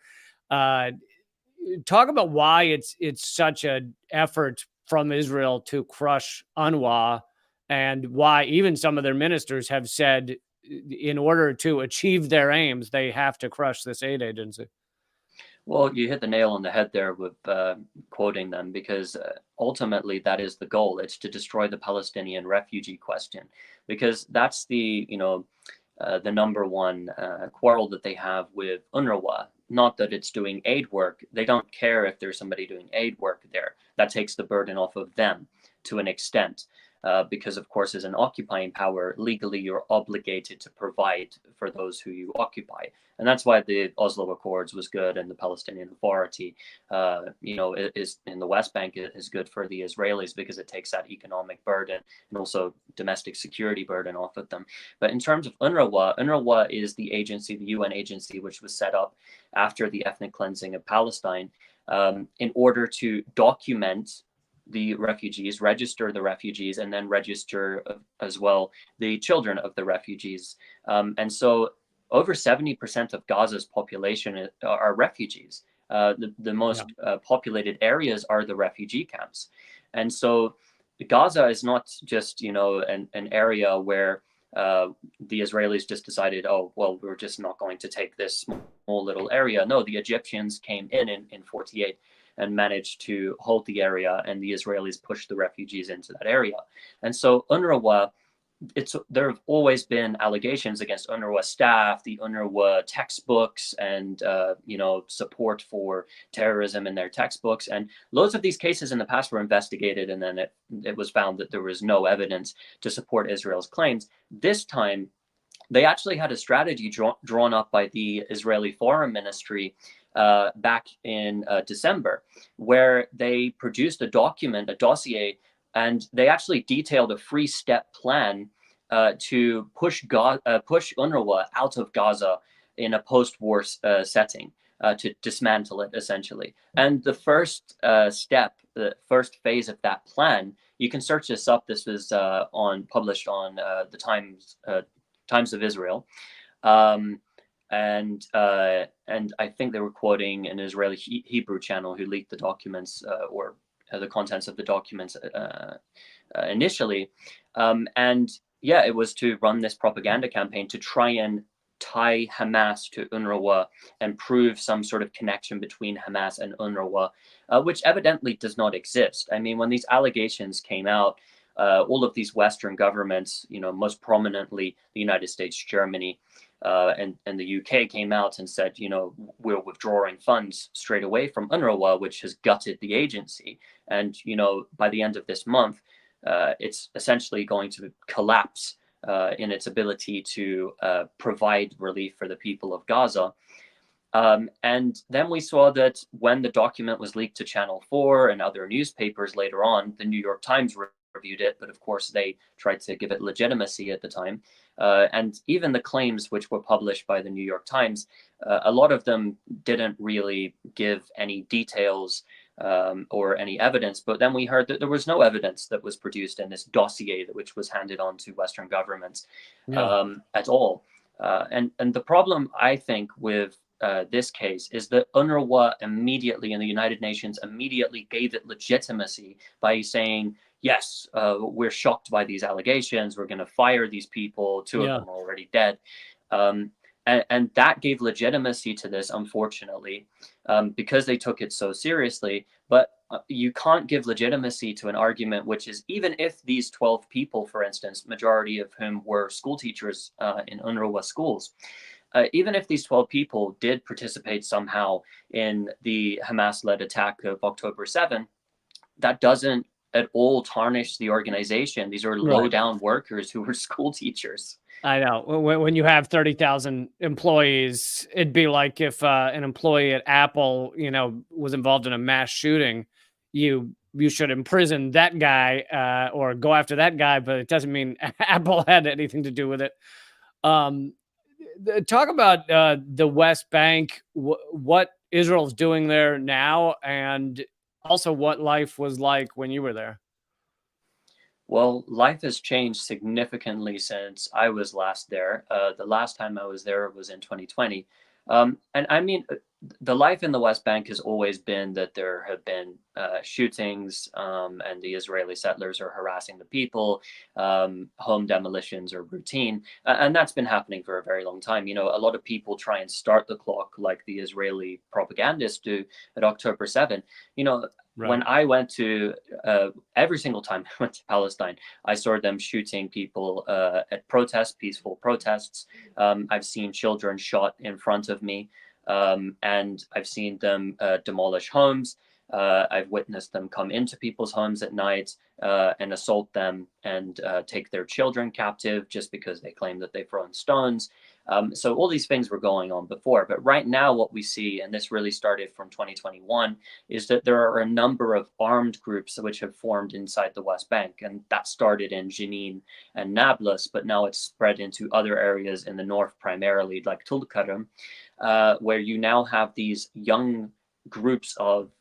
Talk about why it's such an effort from Israel to crush UNRWA, and why even some of their ministers have said in order to achieve their aims, they have to crush this aid agency. Well, you hit the nail on the head there with quoting them, because ultimately that is the goal. It's to destroy the Palestinian refugee question, because that's the number one quarrel that they have with UNRWA. Not that it's doing aid work. They don't care if there's somebody doing aid work there. That takes the burden off of them to an extent. Because, of course, as an occupying power, legally you're obligated to provide for those who you occupy. And that's why the Oslo Accords was good, and the Palestinian Authority, is in the West Bank is good for the Israelis, because it takes that economic burden and also domestic security burden off of them. But in terms of UNRWA is the agency, the UN agency, which was set up after the ethnic cleansing of Palestine, in order to document the refugees, register the refugees, and then register as well the children of the refugees. And so over 70% of Gaza's population are refugees. The most populated areas are the refugee camps. And so Gaza is not just, an area where the Israelis just decided, oh, well, we're just not going to take this small little area. No, the Egyptians came in 48 and managed to hold the area, and the Israelis pushed the refugees into that area. And so UNRWA, there have always been allegations against UNRWA staff, the UNRWA textbooks, and support for terrorism in their textbooks. And loads of these cases in the past were investigated, and then it was found that there was no evidence to support Israel's claims. This time, they actually had a strategy drawn up by the Israeli Foreign Ministry back in December, where they produced a dossier, and they actually detailed a 3-step plan to push UNRWA out of Gaza in a post-war setting, to dismantle it, essentially. And the first step, the first phase of that plan, you can search this up. This was published on the Times of Israel. And I think they were quoting an Israeli Hebrew channel who leaked the documents or the contents of the documents initially. It was to run this propaganda campaign to try and tie Hamas to UNRWA and prove some sort of connection between Hamas and UNRWA, which evidently does not exist. I mean, when these allegations came out, all of these Western governments, most prominently the United States, Germany, and the UK came out and said, we're withdrawing funds straight away from UNRWA, which has gutted the agency. And, by the end of this month, it's essentially going to collapse in its ability to provide relief for the people of Gaza. And then we saw that when the document was leaked to Channel 4 and other newspapers later on, the New York Times reviewed it, but of course they tried to give it legitimacy at the time. And even the claims which were published by the New York Times, a lot of them didn't really give any details or any evidence. But then we heard that there was no evidence that was produced in this dossier which was handed on to Western governments at all. And the problem, I think, with this case is that UNRWA immediately, and the United Nations immediately, gave it legitimacy by saying, yes, we're shocked by these allegations. We're going to fire these people. 2 of them are already dead. And that gave legitimacy to this, unfortunately, because they took it so seriously. But you can't give legitimacy to an argument which is, even if these 12 people, for instance, majority of whom were school teachers in UNRWA schools, even if these 12 people did participate somehow in the Hamas-led attack of October 7, that doesn't at all tarnish the organization. These are low-down workers who were school teachers. I know. When you have 30,000 employees, it'd be like if an employee at Apple, was involved in a mass shooting. You you should imprison that guy or go after that guy, but it doesn't mean Apple had anything to do with it. Um, Talk about the West Bank, what Israel's doing there now, and also what life was like when you were there. Well, life has changed significantly since I was last there. The last time I was there was in 2020. And I mean, the life in the West Bank has always been that there have been shootings, and the Israeli settlers are harassing the people. Home demolitions are routine. And that's been happening for a very long time. You know, a lot of people try and start the clock like the Israeli propagandists do at October 7. You know, when I went to every single time I went to Palestine, I saw them shooting people at protests, peaceful protests. I've seen children shot in front of me, and I've seen them demolish homes. I've witnessed them come into people's homes at night and assault them and take their children captive just because they claim that they've thrown stones. So all these things were going on before, but right now what we see, and this really started from 2021, is that there are a number of armed groups which have formed inside the West Bank, and that started in Jenin and Nablus, but now it's spread into other areas in the north, primarily like Tulkarm, where you now have these groups of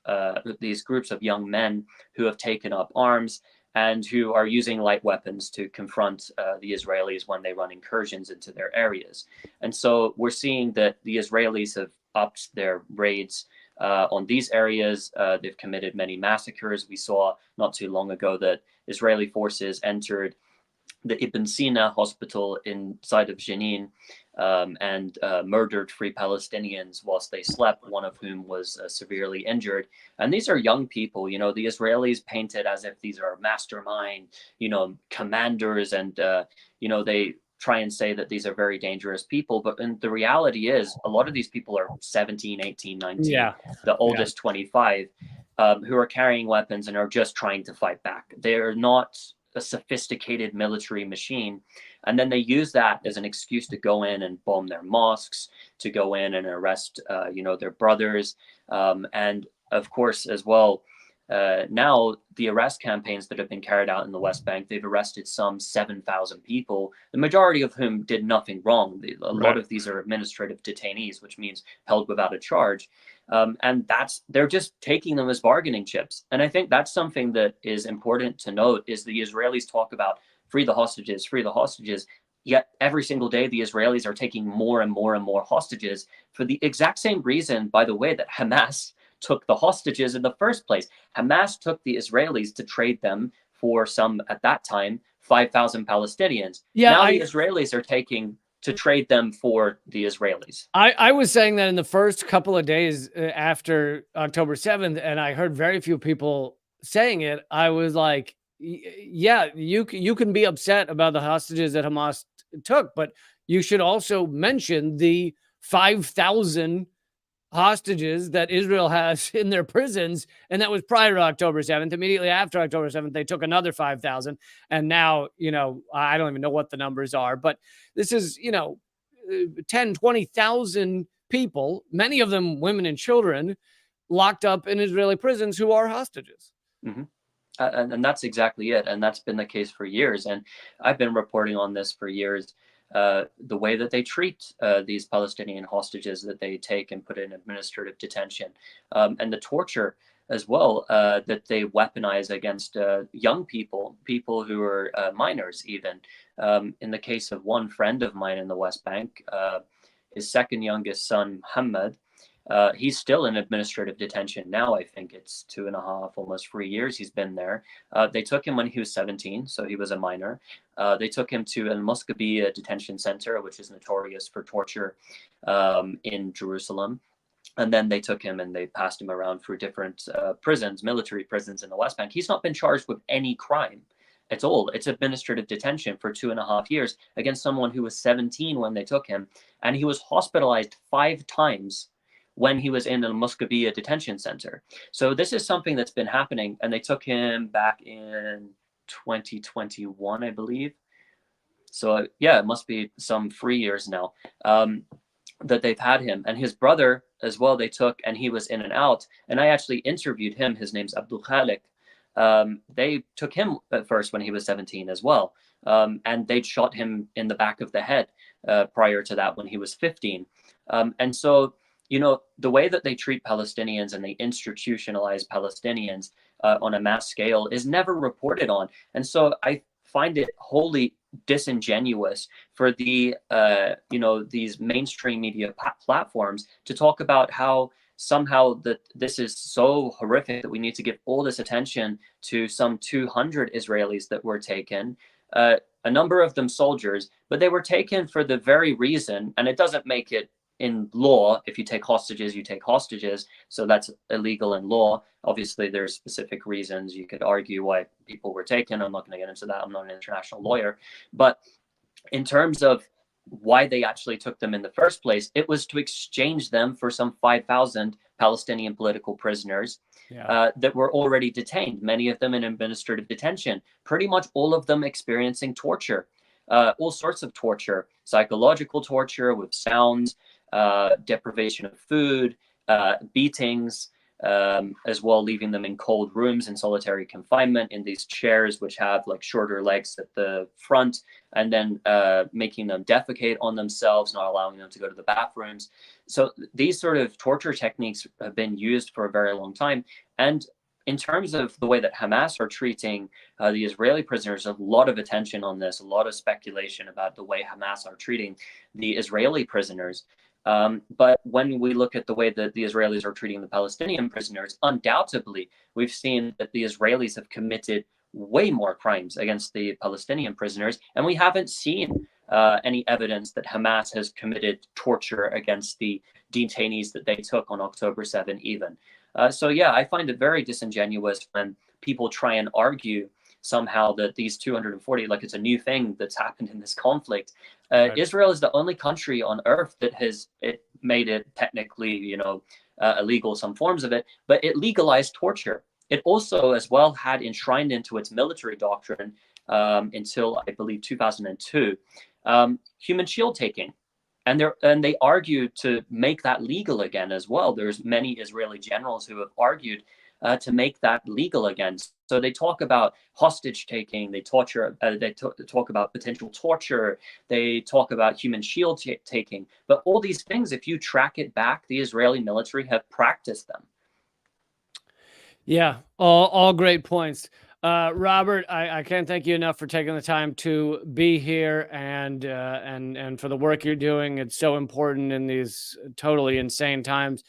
young men who have taken up arms and who are using light weapons to confront the Israelis when they run incursions into their areas. And so we're seeing that the Israelis have upped their raids on these areas. They've committed many massacres. We saw not too long ago that Israeli forces entered the Ibn Sina hospital inside of Jenin and murdered 3 Palestinians whilst they slept, one of whom was severely injured. And these are young people, you know, the Israelis paint it as if these are mastermind, you know, commanders, and, you know, they try and say that these are very dangerous people. But the reality is a lot of these people are 17, 18, 19, the oldest 25, who are carrying weapons and are just trying to fight back. They're not a sophisticated military machine, and then they use that as an excuse to go in and bomb their mosques, to go in and arrest you know, their brothers, and of course as well, now the arrest campaigns that have been carried out in the West Bank, they've arrested some 7,000 people, the majority of whom did nothing wrong. A lot of these are administrative detainees, which means held without a charge. And they're just taking them as bargaining chips. And I think that's something that is important to note, is the Israelis talk about free the hostages, yet every single day the Israelis are taking more and more and more hostages for the exact same reason, by the way, that Hamas took the hostages in the first place. Hamas took the Israelis to trade them for some, at that time, 5,000 Palestinians. Now the Israelis are taking to trade them for the Israelis. I was saying that in the first couple of days after October 7th, and I heard very few people saying it. I was like, yeah, you can be upset about the hostages that Hamas took, but you should also mention the 5,000 hostages that Israel has in their prisons. And that was prior to October 7th. Immediately after October 7th, they took another 5,000. And now, you know, I don't even know what the numbers are, but this is, you know, 10, 20,000 people, many of them women and children, locked up in Israeli prisons who are hostages. Mm-hmm. And that's exactly it. And that's been the case for years. And I've been reporting on this for years. The way that they treat these Palestinian hostages that they take and put in administrative detention, and the torture as well that they weaponize against young people who are minors even. In the case of one friend of mine in the West Bank, his second youngest son, Muhammad, he's still in administrative detention now. I think it's 2.5, almost 3 years he's been there. They took him when he was 17, so he was a minor. They took him to Al Muscabiyya detention center, which is notorious for torture in Jerusalem. And then they took him and they passed him around through different prisons, military prisons in the West Bank. He's not been charged with any crime at all. It's administrative detention for 2.5 years against someone who was 17 when they took him. And he was hospitalized 5 times when he was in Al Muscabiyya detention center. So this is something that's been happening, and they took him back in 2021, I believe. So yeah, it must be some 3 years now that they've had him. And his brother as well, they took, and he was in and out. And I actually interviewed him. His name's Abdul Khalik. they took him at first when he was 17 as well. And they'd shot him in the back of the head prior to that when he was 15. And so, the way that they treat Palestinians and they institutionalize Palestinians on a mass scale is never reported on. And so I find it wholly disingenuous for these mainstream media platforms to talk about how somehow that this is so horrific that we need to give all this attention to some 200 Israelis that were taken, a number of them soldiers, but they were taken for the very reason, and it doesn't make it in law. If you take hostages, you take hostages. So that's illegal in law. Obviously, there's specific reasons you could argue why people were taken. I'm not going to get into that. I'm not an international lawyer. But in terms of why they actually took them in the first place, it was to exchange them for some 5,000 Palestinian political prisoners that were already detained, many of them in administrative detention, pretty much all of them experiencing torture, all sorts of torture, psychological torture with sounds, deprivation of food, beatings, as well, leaving them in cold rooms in solitary confinement in these chairs which have like shorter legs at the front, and then making them defecate on themselves, not allowing them to go to the bathrooms. So these sort of torture techniques have been used for a very long time. And in terms of the way that Hamas are treating the Israeli prisoners, a lot of attention on this, a lot of speculation about the way Hamas are treating the Israeli prisoners. But when we look at the way that the Israelis are treating the Palestinian prisoners, undoubtedly, we've seen that the Israelis have committed way more crimes against the Palestinian prisoners, and we haven't seen any evidence that Hamas has committed torture against the detainees that they took on October 7 even. So yeah, I find it very disingenuous when people try and argue somehow that these 240, like it's a new thing that's happened in this conflict. Right. Israel is the only country on earth that has made it technically, illegal, some forms of it, but it legalized torture. It also as well had enshrined into its military doctrine until I believe 2002, human shield taking. And they argued to make that legal again as well. There's many Israeli generals who have argued to make that legal again. So they talk about hostage taking, they talk about potential torture, they talk about human shield taking. But all these things, if you track it back, the Israeli military have practiced them. Yeah, all great points. Robert, I can't thank you enough for taking the time to be here and for the work you're doing. It's so important in these totally insane times.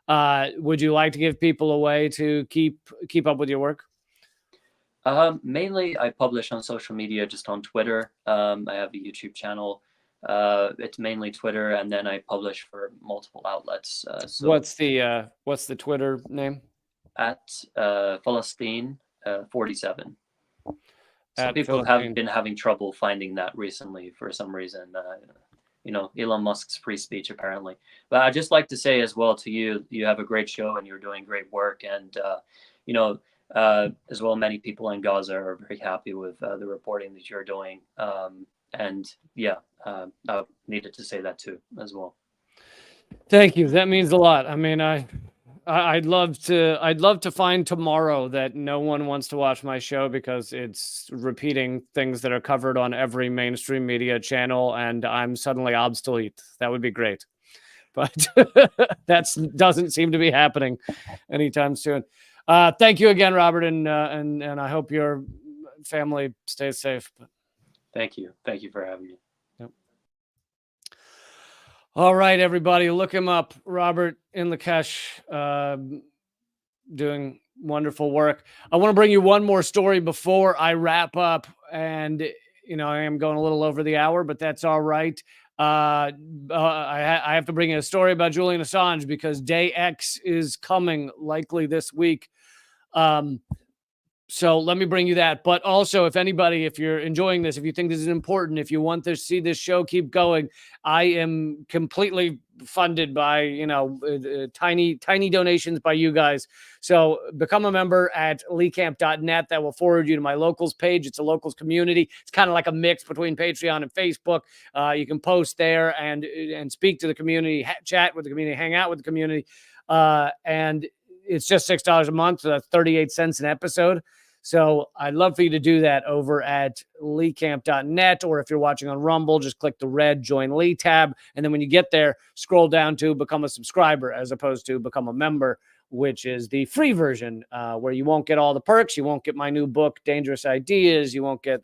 Would you like to give people a way to keep up with your work? Mainly I publish on social media, just on Twitter. I have a YouTube channel. It's mainly Twitter, and then I publish for multiple outlets. So what's the Twitter name? At Palestine 47. Some people have been having trouble finding that recently for some reason. Elon Musk's free speech apparently. But I'd just like to say as well to you, you have a great show and you're doing great work. And, as well, many people in Gaza are very happy with the reporting that you're doing. I needed to say that too, as well. Thank you. That means a lot. I mean, I'd love to find tomorrow that no one wants to watch my show because it's repeating things that are covered on every mainstream media channel and I'm suddenly obsolete. That would be great. But that doesn't seem to be happening anytime soon. Thank you again, Robert, and I hope your family stays safe. Thank you. Thank you for having me. Yep. All right, everybody, look him up. Robert Inlakesh, doing wonderful work. I want to bring you one more story before I wrap up. And, I am going a little over the hour, but that's all right. I have to bring you a story about Julian Assange because Day X is coming likely this week. So let me bring you that. But also, if you're enjoying this, if you think this is important, if you want to see this show keep going, I am completely funded by, tiny donations by you guys. So become a member at leecamp.net. That will forward you to my locals page. It's a locals community. It's kind of like a mix between Patreon and Facebook. You can post there and speak to the community, chat with the community, hang out with the community. And it's just $6 a month. So that's 38 cents an episode. So I'd love for you to do that over at leecamp.net, or if you're watching on Rumble, just click the red Join Lee tab. And then when you get there, scroll down to become a subscriber as opposed to become a member, which is the free version, where you won't get all the perks. You won't get my new book, Dangerous Ideas. You won't get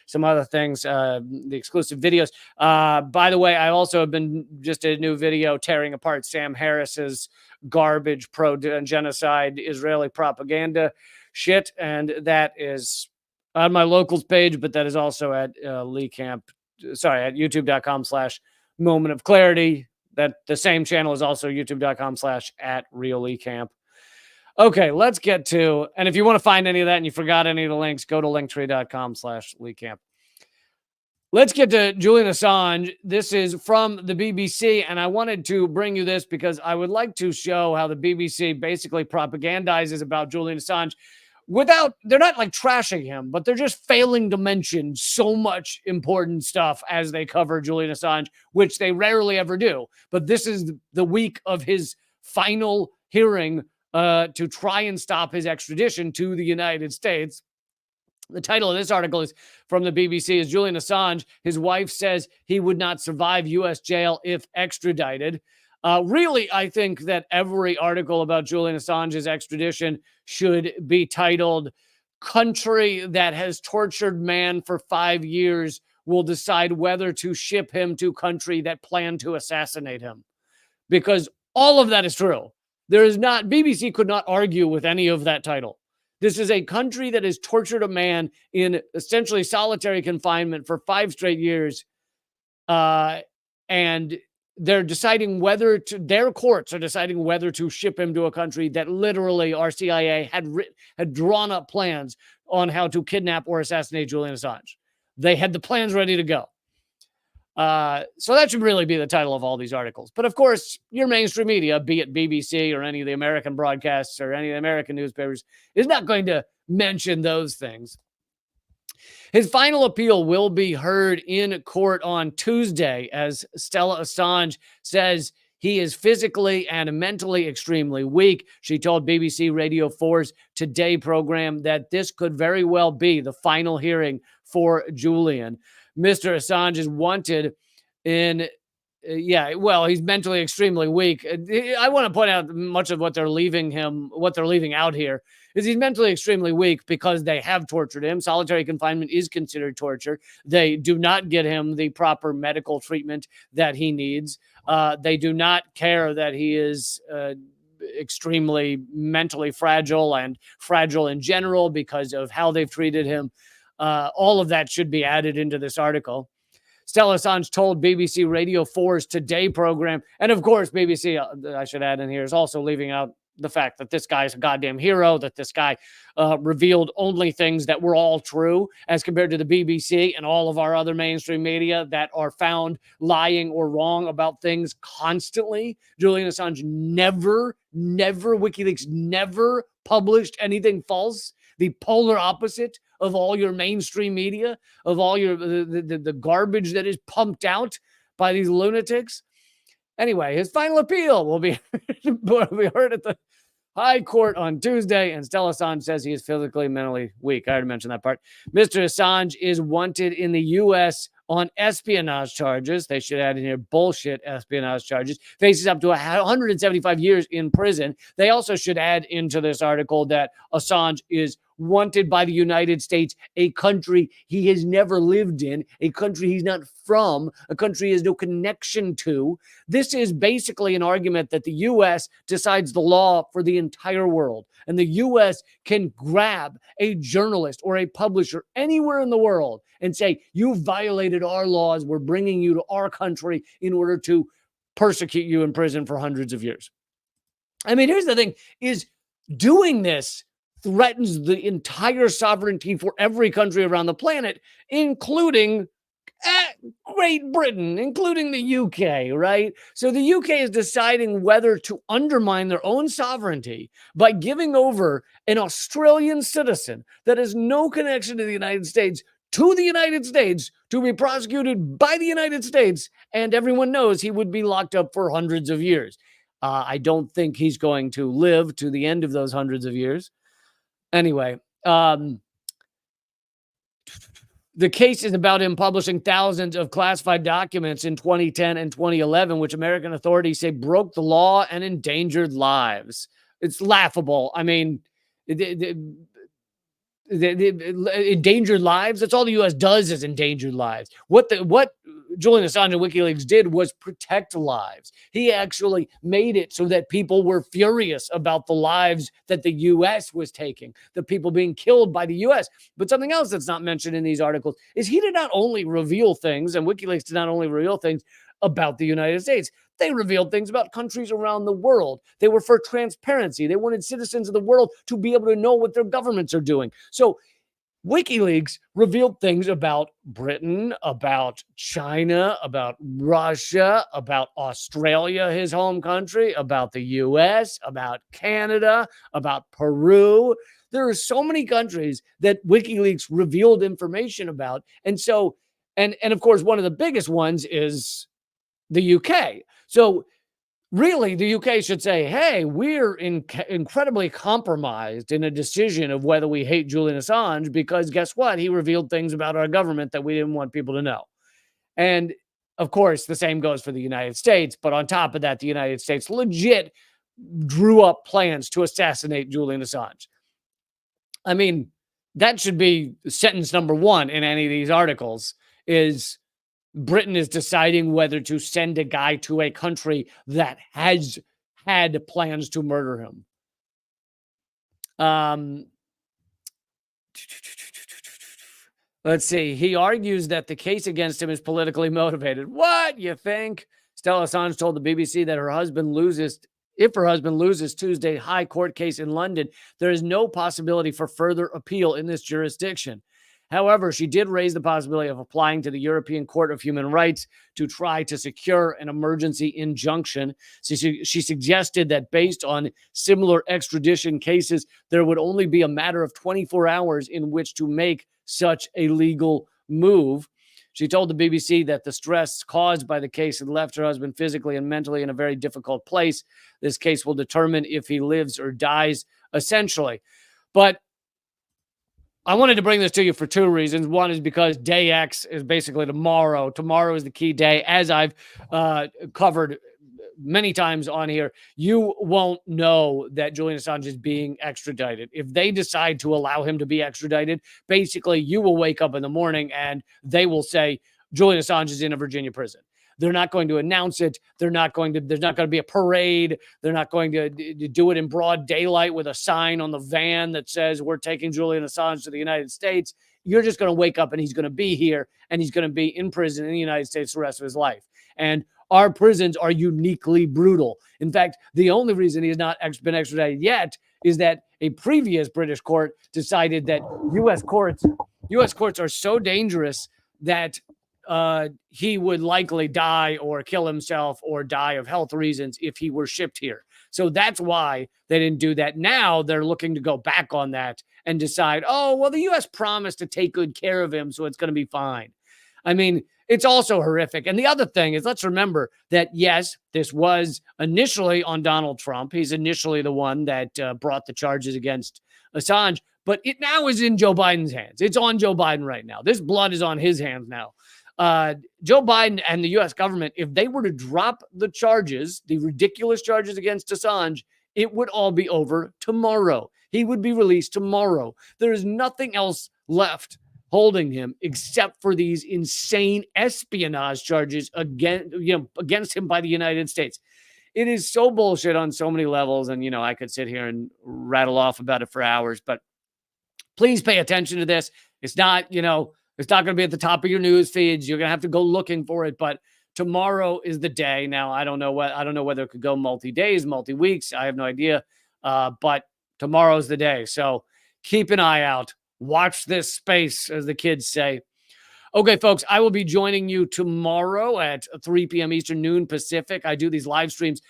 some other things, the exclusive videos. By the way, I also have been just a new video tearing apart Sam Harris's garbage pro-genocide Israeli propaganda shit, and that is on my locals page, but that is also at Lee Camp, at youtube.com/moment of clarity. That the same channel is also youtube.com/@realleecamp. Okay, let's get to, and if you want to find any of that and you forgot any of the links, go to linktree.com/leecamp. Let's get to Julian Assange. This is from the BBC, and I wanted to bring you this because I would like to show how the BBC basically propagandizes about Julian Assange they're not like trashing him, but they're just failing to mention so much important stuff as they cover Julian Assange, which they rarely ever do. But this is the week of his final hearing to try and stop his extradition to the United States. The title of this article is from the BBC is Julian Assange. His wife says he would not survive U.S. jail if extradited. Really, I think that every article about Julian Assange's extradition should be titled "Country that has tortured man for 5 years will decide whether to ship him to country that planned to assassinate him." Because all of that is true. BBC could not argue with any of that title. This is a country that has tortured a man in essentially solitary confinement for 5 straight years. And they're deciding their courts are deciding whether to ship him to a country that literally our CIA had drawn up plans on how to kidnap or assassinate Julian Assange. They had the plans ready to go. So that should really be the title of all these articles. But of course, your mainstream media, be it BBC or any of the American broadcasts or any of the American newspapers, is not going to mention those things. His final appeal will be heard in court on Tuesday, as Stella Assange says he is physically and mentally extremely weak. She told BBC Radio 4's Today program that this could very well be the final hearing for Julian. Mr. Assange is wanted in, he's mentally extremely weak. I want to point out much of what they're leaving out here is he's mentally extremely weak because they have tortured him. Solitary confinement is considered torture. They do not get him the proper medical treatment that he needs. They do not care that he is extremely mentally fragile and fragile in general because of how they've treated him. All of that should be added into this article. Stella Assange told BBC Radio 4's Today program, and of course, BBC, I should add in here, is also leaving out the fact that this guy is a goddamn hero, that this guy revealed only things that were all true as compared to the BBC and all of our other mainstream media that are found lying or wrong about things constantly. Julian Assange never, WikiLeaks never published anything false. The polar opposite of all your mainstream media, of all your the garbage that is pumped out by these lunatics. Anyway, his final appeal will be heard at the High Court on Tuesday, and Stella Assange says he is physically and mentally weak. I already mentioned that part. Mr. Assange is wanted in the U.S. on espionage charges. They should add in here bullshit espionage charges. Faces up to 175 years in prison. They also should add into this article that Assange is wanted by the United States, a country he has never lived in, a country he's not from, a country he has no connection to. This is basically an argument that the U.S. decides the law for the entire world. And the U.S. can grab a journalist or a publisher anywhere in the world and say, you violated our laws, we're bringing you to our country in order to persecute you in prison for hundreds of years. I mean, here's the thing, is doing this threatens the entire sovereignty for every country around the planet, including Great Britain, including the UK, right? So the UK is deciding whether to undermine their own sovereignty by giving over an Australian citizen that has no connection to the United States to the United States to be prosecuted by the United States, and everyone knows he would be locked up for hundreds of years. I don't think he's going to live to the end of those hundreds of years. Anyway, The case is about him publishing thousands of classified documents in 2010 and 2011, which American authorities say broke the law and endangered lives. It's laughable. I mean, the endangered lives. That's all the U.S. does is endangered lives. What Julian Assange and WikiLeaks did was protect lives. He actually made it so that people were furious about the lives that the U.S. was taking, the people being killed by the U.S. But something else that's not mentioned in these articles is he did not only reveal things, and WikiLeaks did not only reveal things about the United States. They revealed things about countries around the world. They were for transparency. They wanted citizens of the world to be able to know what their governments are doing. So WikiLeaks revealed things about Britain, about China, about Russia, about Australia, his home country, about the US, about Canada, about Peru. There are so many countries that WikiLeaks revealed information about. And so, and of course, one of the biggest ones is the UK. So really, the UK should say, hey, we're incredibly compromised in a decision of whether we hate Julian Assange because guess what? He revealed things about our government that we didn't want people to know. And of course, the same goes for the United States. But on top of that, the United States legit drew up plans to assassinate Julian Assange. I mean, that should be sentence number one in any of these articles is Britain is deciding whether to send a guy to a country that has had plans to murder him. Let's see. He argues that the case against him is politically motivated. What, you think? Stella Assange told the BBC that if her husband loses Tuesday high court case in London, there is no possibility for further appeal in this jurisdiction. However, she did raise the possibility of applying to the European Court of Human Rights to try to secure an emergency injunction. She suggested that based on similar extradition cases, there would only be a matter of 24 hours in which to make such a legal move. She told the BBC that the stress caused by the case had left her husband physically and mentally in a very difficult place. This case will determine if he lives or dies, essentially. But I wanted to bring this to you for two reasons. One is because Day X is basically tomorrow. Tomorrow is the key day. As I've covered many times on here, you won't know that Julian Assange is being extradited. If they decide to allow him to be extradited, basically you will wake up in the morning and they will say, Julian Assange is in a Virginia prison. They're not going to announce it. There's not going to be a parade. They're not going to do it in broad daylight with a sign on the van that says we're taking Julian Assange to the United States. You're just going to wake up and he's going to be here and he's going to be in prison in the United States the rest of his life. And our prisons are uniquely brutal. In fact, the only reason he has not been extradited yet is that a previous British court decided that U.S. courts are so dangerous that he would likely die or kill himself or die of health reasons if he were shipped here. So that's why they didn't do that. Now they're looking to go back on that and decide, oh, well, the U.S. promised to take good care of him, so it's going to be fine. I mean, it's also horrific. And the other thing is, let's remember that, yes, this was initially on Donald Trump. He's initially the one that brought the charges against Assange, but it now is in Joe Biden's hands. It's on Joe Biden right now. This blood is on his hands now. Joe Biden and the U.S. government, if they were to drop the charges, the ridiculous charges against Assange, it would all be over tomorrow. He would be released tomorrow. There is nothing else left holding him except for these insane espionage charges against him by the United States. It is so bullshit on so many levels. And, I could sit here and rattle off about it for hours, but please pay attention to this. It's not, it's not going to be at the top of your news feeds. You're going to have to go looking for it. But tomorrow is the day. Now, I don't know whether it could go multi-days, multi-weeks. I have no idea. But tomorrow's the day. So keep an eye out. Watch this space, as the kids say. Okay, folks, I will be joining you tomorrow at 3 p.m. Eastern, noon Pacific. I do these live streams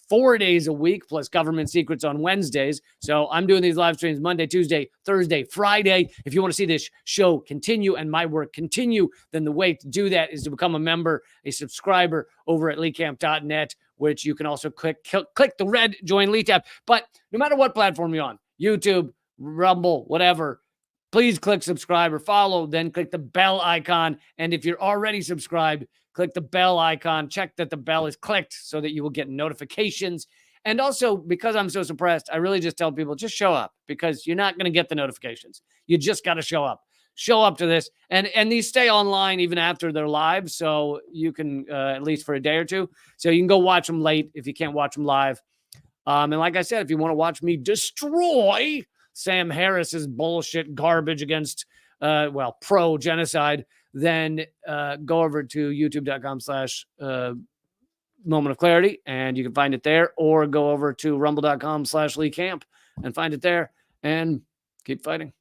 4 days a week, plus Government Secrets on Wednesdays. So I'm doing these live streams Monday, Tuesday, Thursday, Friday. If you want to see this show continue and my work continue, then the way to do that is to become a member, a subscriber over at leecamp.net, which you can also click the red Join Lee tab. But no matter what platform you're on, YouTube, Rumble, whatever, please click subscribe or follow, then click the bell icon. And if you're already subscribed, click the bell icon. Check that the bell is clicked so that you will get notifications. And also, because I'm so suppressed, I really just tell people, just show up, because you're not going to get the notifications. You just got to show up. Show up to this. And these stay online even after they're live, so you can, at least for a day or two, so you can go watch them late if you can't watch them live. And like I said, if you want to watch me destroy Sam Harris's bullshit garbage against, pro-genocide, then go over to youtube.com/moment of clarity, and you can find it there, or go over to rumble.com/Lee Camp and find it there, and keep fighting.